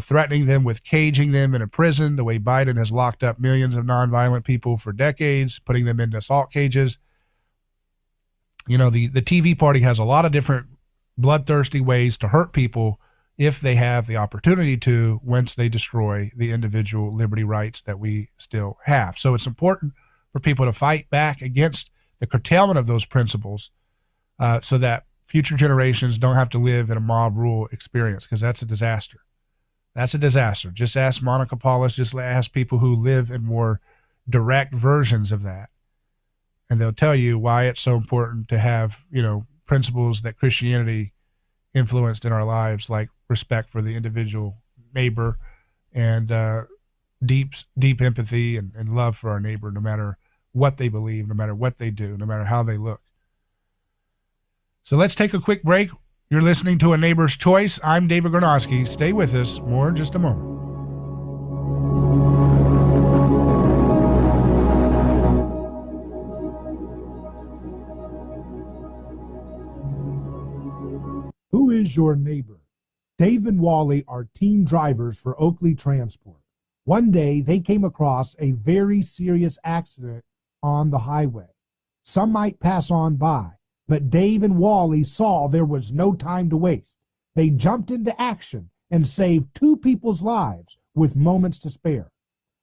[SPEAKER 2] threatening them with caging them in a prison, the way Biden has locked up millions of nonviolent people for decades, putting them into salt cages. The TV party has a lot of different bloodthirsty ways to hurt people if they have the opportunity to, once they destroy the individual liberty rights that we still have. So it's important for people to fight back against the curtailment of those principles so that future generations don't have to live in a mob rule experience, because that's a disaster. That's a disaster. Just ask Monica Paulus, just ask people who live in more direct versions of that, and they'll tell you why it's so important to have, principles that Christianity influenced in our lives, like respect for the individual neighbor and deep empathy and love for our neighbor, no matter what they believe, no matter what they do, no matter how they look. So let's take a quick break. You're listening to A Neighbor's Choice. I'm David Gornosky. Stay with us. More in just a moment.
[SPEAKER 5] Who is your neighbor? Dave and Wally are team drivers for Oakley Transport. One day, they came across a very serious accident on the highway. Some might pass on by, but Dave and Wally saw there was no time to waste. They jumped into action and saved 2 people's lives with moments to spare.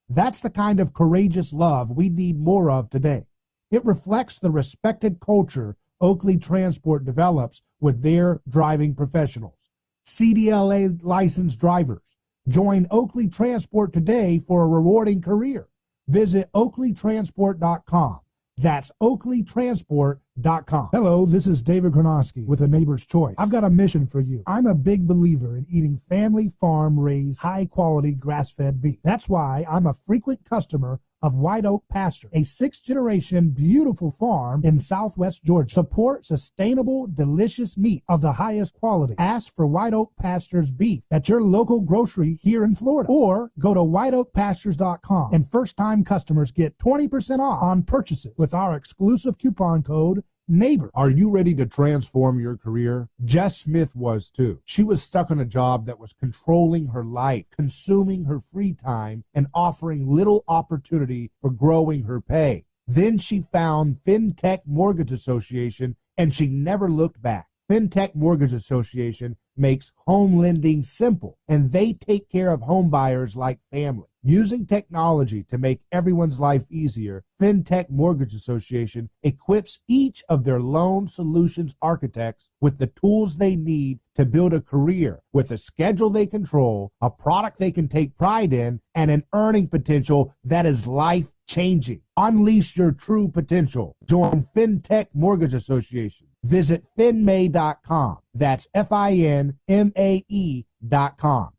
[SPEAKER 5] That's the kind of courageous love we need more of today. It reflects the respected culture Oakley Transport develops with their driving professionals. CDLA licensed drivers. Join Oakley Transport today for a rewarding career. Visit oakleytransport.com. That's oakleytransport.com. Hello, this is David Gornosky with A Neighbor's Choice. I've got a mission for you. I'm a big believer in eating family farm-raised, high-quality grass-fed beef. That's why I'm a frequent customer of White Oak Pasture, a 6th-generation beautiful farm in southwest Georgia. Support sustainable, delicious meat of the highest quality. Ask for White Oak Pasture's beef at your local grocery here in Florida, or go to whiteoakpastures.com, and first-time customers get 20% off on purchases with our exclusive coupon code NEIGHBOR. Are you ready to transform your career? Jess Smith was too. She was stuck in a job that was controlling her life, consuming her free time, and offering little opportunity for growing her pay. Then she found FinTech Mortgage Association, and she never looked back. FinTech Mortgage Association makes home lending simple, and they take care of home buyers like family. Using technology to make everyone's life easier, FinTech Mortgage Association equips each of their loan solutions architects with the tools they need to build a career with a schedule they control, a product they can take pride in, and an earning potential that is life-changing. Unleash your true potential. Join FinTech Mortgage Association. Visit finmay.com. That's FINMAE.com.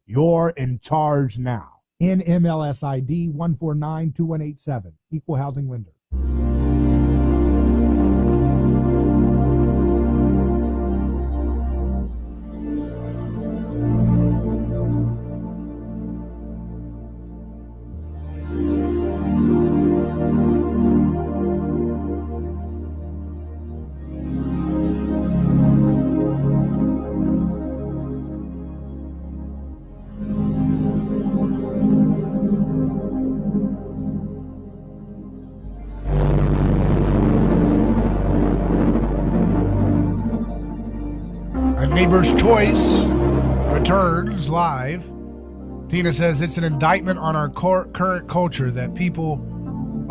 [SPEAKER 5] You're in charge now. NMLS ID 1492187. Equal housing lender.
[SPEAKER 2] Neighbor's Choice returns live. Tina says it's an indictment on our current culture that people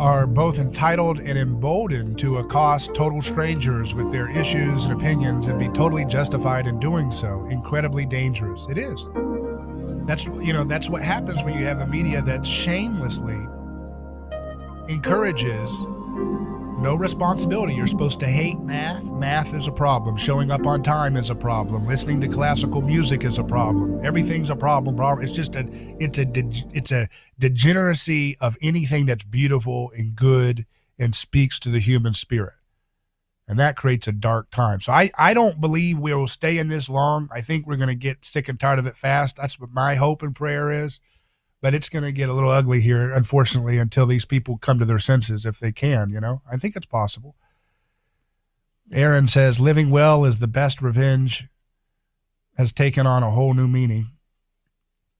[SPEAKER 2] are both entitled and emboldened to accost total strangers with their issues and opinions and be totally justified in doing so. Incredibly dangerous. It is. That's what happens when you have a media that shamelessly encourages no responsibility. You're supposed to hate math. Math is a problem. Showing up on time is a problem. Listening to classical music is a problem. Everything's a problem. It's just it's a degeneracy of anything that's beautiful and good and speaks to the human spirit. And that creates a dark time. So I don't believe we will stay in this long. I think we're going to get sick and tired of it fast. That's what my hope and prayer is. But it's going to get a little ugly here, unfortunately, until these people come to their senses, if they can, I think it's possible. Aaron says, living well is the best revenge, has taken on a whole new meaning.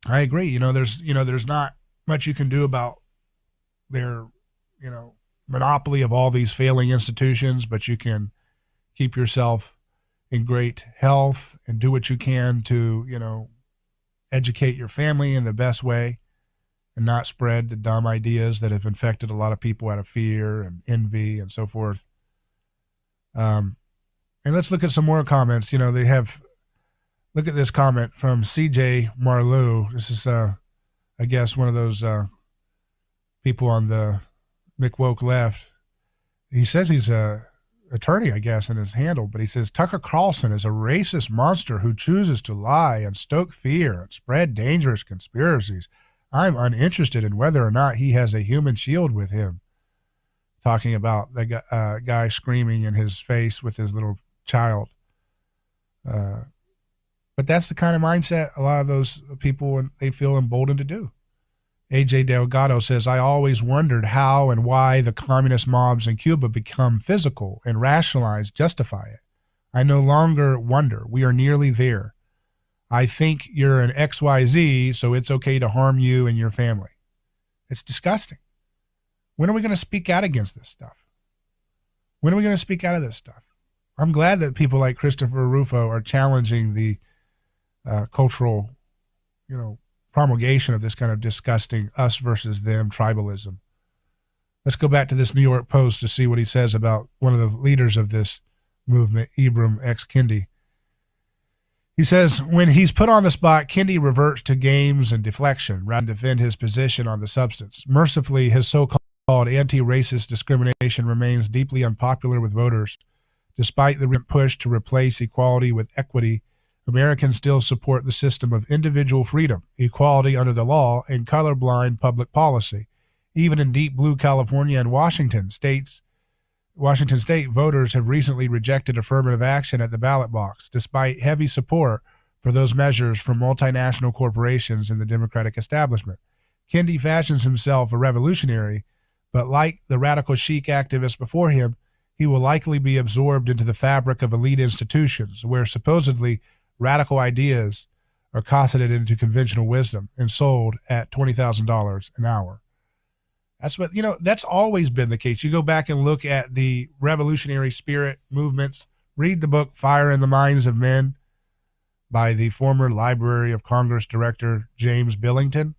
[SPEAKER 2] I agree. There's not much you can do about their, monopoly of all these failing institutions, but you can keep yourself in great health and do what you can to, educate your family in the best way. And not spread the dumb ideas that have infected a lot of people out of fear and envy and so forth. And let's look at some more comments. Look at this comment from CJ Marleau. This is, I guess, one of those people on the McWoke left. He says he's a attorney, I guess, in his handle, but he says Tucker Carlson is a racist monster who chooses to lie and stoke fear and spread dangerous conspiracies. I'm uninterested in whether or not he has a human shield with him. Talking about the guy screaming in his face with his little child. But that's the kind of mindset a lot of those people, they feel emboldened to do. AJ Delgado says, I always wondered how and why the communist mobs in Cuba become physical and rationalize, justify it. I no longer wonder. We are nearly there. I think you're an XYZ, so it's okay to harm you and your family. It's disgusting. When are we going to speak out against this stuff? When are we going to speak out of this stuff? I'm glad that people like Christopher Rufo are challenging the cultural, promulgation of this kind of disgusting us versus them tribalism. Let's go back to this New York Post to see what he says about one of the leaders of this movement, Ibram X. Kendi. He says, when he's put on the spot, Kendi reverts to games and deflection rather than defend his position on the substance. Mercifully, his so-called anti-racist discrimination remains deeply unpopular with voters. Despite the push to replace equality with equity, Americans still support the system of individual freedom, equality under the law, and colorblind public policy. Even in deep blue California and Washington State, voters have recently rejected affirmative action at the ballot box, despite heavy support for those measures from multinational corporations and the Democratic establishment. Kendi fashions himself a revolutionary, but like the radical chic activists before him, he will likely be absorbed into the fabric of elite institutions, where supposedly radical ideas are cosseted into conventional wisdom and sold at $20,000 an hour. That's what, that's always been the case. You go back and look at the revolutionary spirit movements, read the book Fire in the Minds of Men by the former Library of Congress director, James Billington.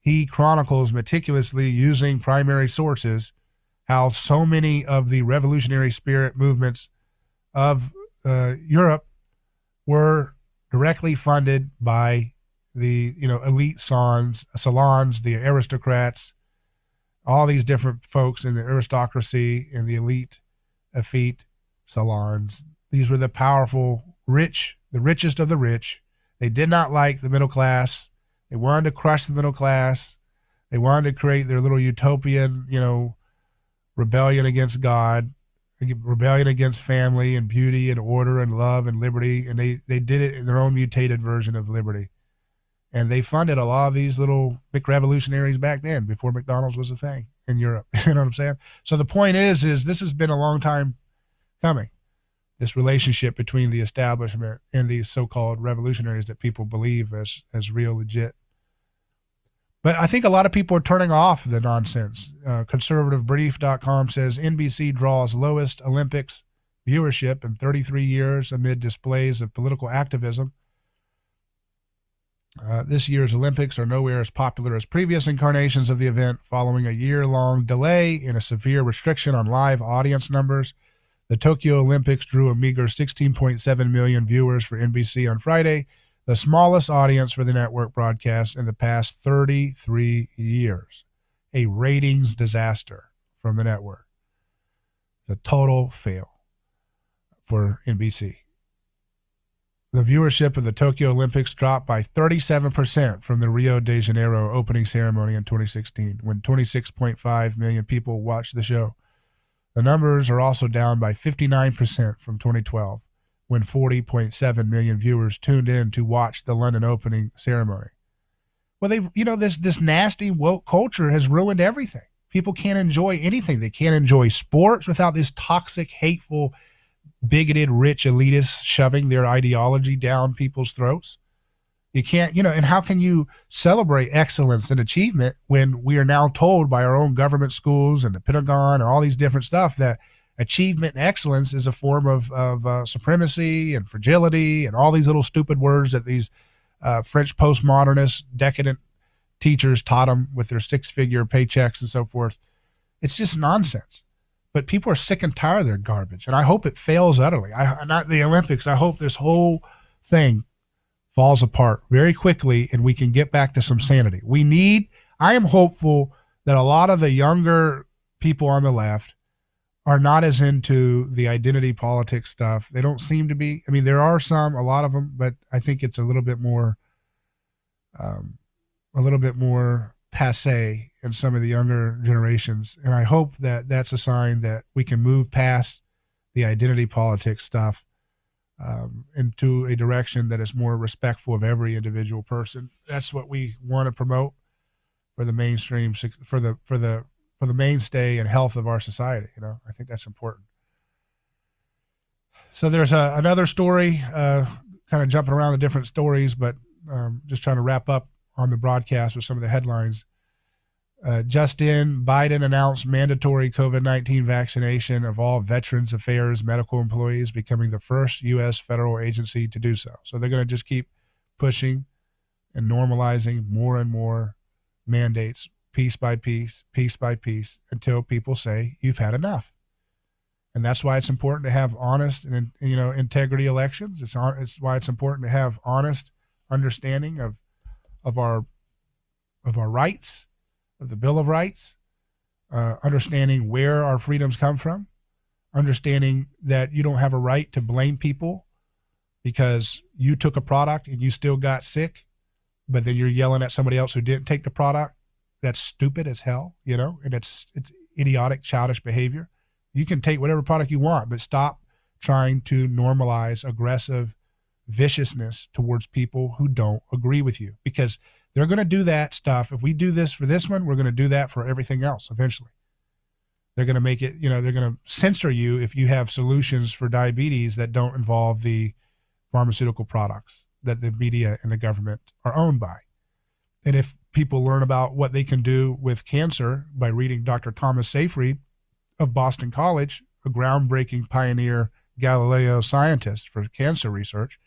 [SPEAKER 2] he chronicles meticulously, using primary sources, how so many of the revolutionary spirit movements of Europe were directly funded by the elite salons, the aristocrats, all these different folks in the aristocracy and the elite effete salons. These were the powerful, rich, the richest of the rich. They did not like the middle class. They wanted to crush the middle class. They wanted to create their little utopian, rebellion against God, rebellion against family and beauty and order and love and liberty. And they did it in their own mutated version of liberty. And they funded a lot of these little big revolutionaries back then, before McDonald's was a thing in Europe. You know what I'm saying? So the point is this has been a long time coming, this relationship between the establishment and these so-called revolutionaries that people believe as real, legit. But I think a lot of people are turning off the nonsense. ConservativeBrief.com says NBC draws lowest Olympics viewership in 33 years amid displays of political activism. This year's Olympics are nowhere as popular as previous incarnations of the event, following a year-long delay and a severe restriction on live audience numbers. The Tokyo Olympics drew a meager 16.7 million viewers for NBC on Friday, the smallest audience for the network broadcast in the past 33 years. A ratings disaster from the network. A total fail for NBC. The viewership of the Tokyo Olympics dropped by 37% from the Rio de Janeiro opening ceremony in 2016, when 26.5 million people watched the show. The numbers are also down by 59% from 2012, when 40.7 million viewers tuned in to watch the London opening ceremony. Well, this nasty woke culture has ruined everything. People can't enjoy anything. They can't enjoy sports without this toxic, hateful, bigoted, rich elitists shoving their ideology down people's throats. You can't, and how can you celebrate excellence and achievement when we are now told by our own government schools and the Pentagon and all these different stuff that achievement and excellence is a form of supremacy and fragility and all these little stupid words that these French postmodernist, decadent teachers taught them with their six-figure paychecks and so forth. It's just nonsense. But people are sick and tired of their garbage, and I hope it fails utterly. Not the Olympics. I hope this whole thing falls apart very quickly and we can get back to some sanity. I am hopeful that a lot of the younger people on the left are not as into the identity politics stuff. They don't seem to be. I mean, there are a lot of them, but I think it's a little bit more passé in some of the younger generations. And I hope that that's a sign that we can move past the identity politics stuff into a direction that is more respectful of every individual person. That's what we want to promote for the mainstream, for the mainstay and health of our society. I think that's important. So there's another story, kind of jumping around the different stories, but just trying to wrap up on the broadcast with some of the headlines. Just in, Biden announced mandatory COVID-19 vaccination of all Veterans Affairs medical employees, becoming the first U.S. federal agency to do so. So they're going to just keep pushing and normalizing more and more mandates, piece by piece, until people say you've had enough. And that's why it's important to have honest and integrity elections. It's why it's important to have honest understanding of our rights, of the Bill of Rights, understanding where our freedoms come from, understanding that you don't have a right to blame people because you took a product and you still got sick, but then you're yelling at somebody else who didn't take the product. That's stupid as hell, and it's idiotic, childish behavior. You can take whatever product you want, but stop trying to normalize aggressive viciousness towards people who don't agree with you, because they're going to do that stuff. If we do this for this one, we're going to do that for everything else eventually. They're going to make it, they're going to censor you if you have solutions for diabetes that don't involve the pharmaceutical products that the media and the government are owned by. And if people learn about what they can do with cancer by reading Dr. Thomas Seyfried of Boston College, a groundbreaking pioneer Galileo scientist for cancer research,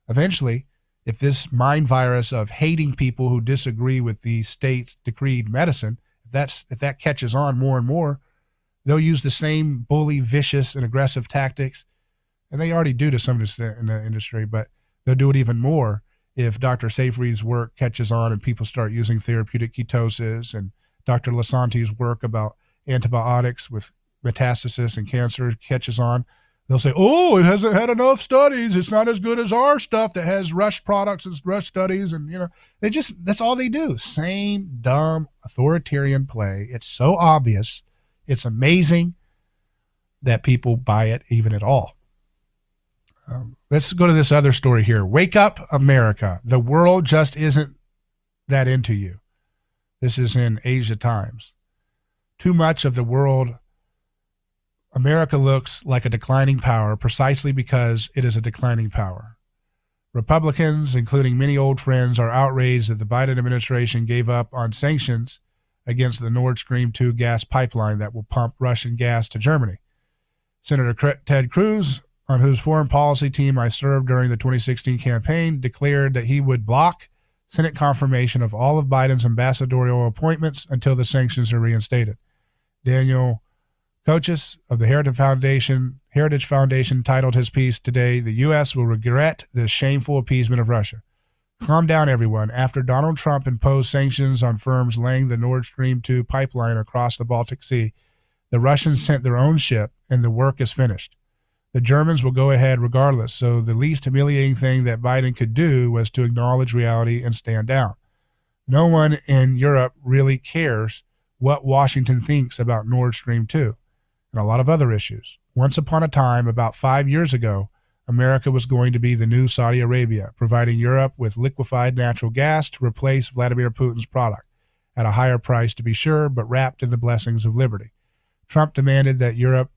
[SPEAKER 2] eventually If this mind virus of hating people who disagree with the state's decreed medicine, if that catches on more and more, they'll use the same bully, vicious, and aggressive tactics, and they already do to some extent in the industry, but they'll do it even more if Dr. Seyfried's work catches on and people start using therapeutic ketosis, and Dr. Lasante's work about antibiotics with metastasis and cancer catches on. They'll say, oh, it hasn't had enough studies. It's not as good as our stuff that has rushed products and rushed studies. And, that's all they do. Same dumb authoritarian play. It's so obvious. It's amazing that people buy it even at all. Let's go to this other story here. Wake up, America. The world just isn't that into you. This is in Asia Times. Too much of the world, America looks like a declining power precisely because it is a declining power. Republicans, including many old friends, are outraged that the Biden administration gave up on sanctions against the Nord Stream 2 gas pipeline that will pump Russian gas to Germany. Senator Ted Cruz, on whose foreign policy team I served during the 2016 campaign, declared that he would block Senate confirmation of all of Biden's ambassadorial appointments until the sanctions are reinstated. Daniel Kochis of the Heritage Foundation titled his piece today, "The U.S. will regret this shameful appeasement of Russia." Calm down, everyone. After Donald Trump imposed sanctions on firms laying the Nord Stream 2 pipeline across the Baltic Sea, the Russians sent their own ship, and the work is finished. The Germans will go ahead regardless, so the least humiliating thing that Biden could do was to acknowledge reality and stand down. No one in Europe really cares what Washington thinks about Nord Stream 2 and a lot of other issues. Once upon a time, about 5 years ago, America was going to be the new Saudi Arabia, providing Europe with liquefied natural gas to replace Vladimir Putin's product, at a higher price to be sure, but wrapped in the blessings of liberty. Trump demanded that Europe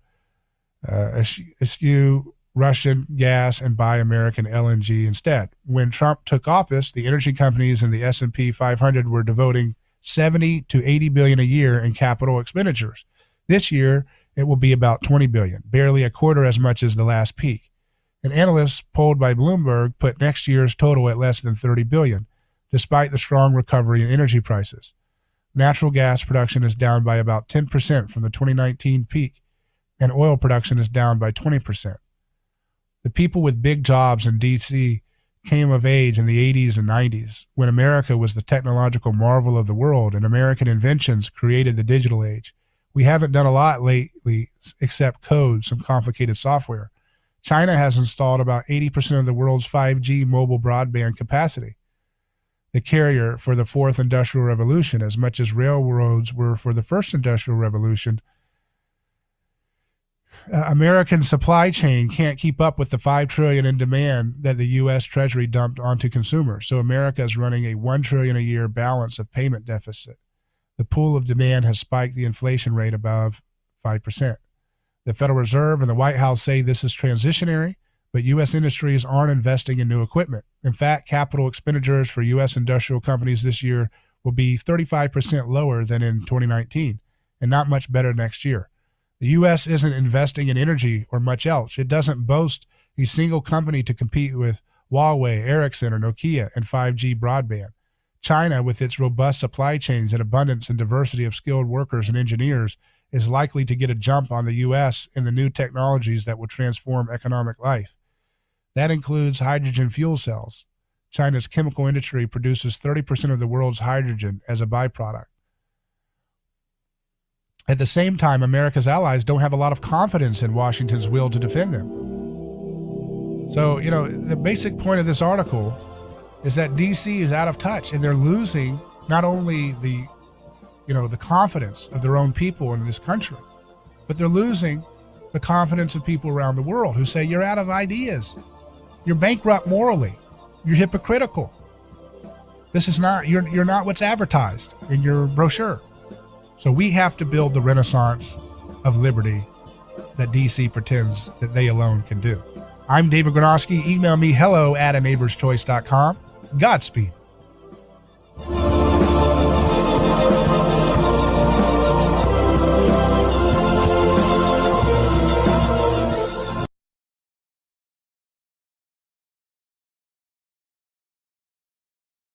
[SPEAKER 2] eschew Russian gas and buy American LNG instead. When Trump took office, the energy companies in the S&P 500 were devoting $70 to $80 billion a year in capital expenditures. This year, it will be about $20 billion, barely a quarter as much as the last peak. And analysts polled by Bloomberg put next year's total at less than $30 billion, despite the strong recovery in energy prices. Natural gas production is down by about 10% from the 2019 peak, and oil production is down by 20%. The people with big jobs in D.C. came of age in the 80s and 90s, when America was the technological marvel of the world and American inventions created the digital age. We haven't done a lot lately except code some complicated software. China has installed about 80% of the world's 5G mobile broadband capacity, the carrier for the fourth industrial revolution, as much as railroads were for the first industrial revolution. American supply chain can't keep up with the $5 trillion in demand that the U.S. Treasury dumped onto consumers, so America is running a $1 trillion a year balance of payment deficit. The pool of demand has spiked the inflation rate above 5%. The Federal Reserve and the White House say this is transitionary, but U.S. industries aren't investing in new equipment. In fact, capital expenditures for U.S. industrial companies this year will be 35% lower than in 2019, and not much better next year. The U.S. isn't investing in energy or much else. It doesn't boast a single company to compete with Huawei, Ericsson, or Nokia in 5G broadband. China, with its robust supply chains and abundance and diversity of skilled workers and engineers, is likely to get a jump on the U.S. in the new technologies that will transform economic life. That includes hydrogen fuel cells. China's chemical industry produces 30% of the world's hydrogen as a byproduct. At the same time, America's allies don't have a lot of confidence in Washington's will to defend them. So, the basic point of this article is that D.C. is out of touch, and they're losing not only the confidence of their own people in this country, but they're losing the confidence of people around the world who say, you're out of ideas. You're bankrupt morally. You're hypocritical. This is not, you're not what's advertised in your brochure. So we have to build the renaissance of liberty that DC pretends that they alone can do. I'm David Gronowski. Email me hello@aneighborschoice.com. Godspeed.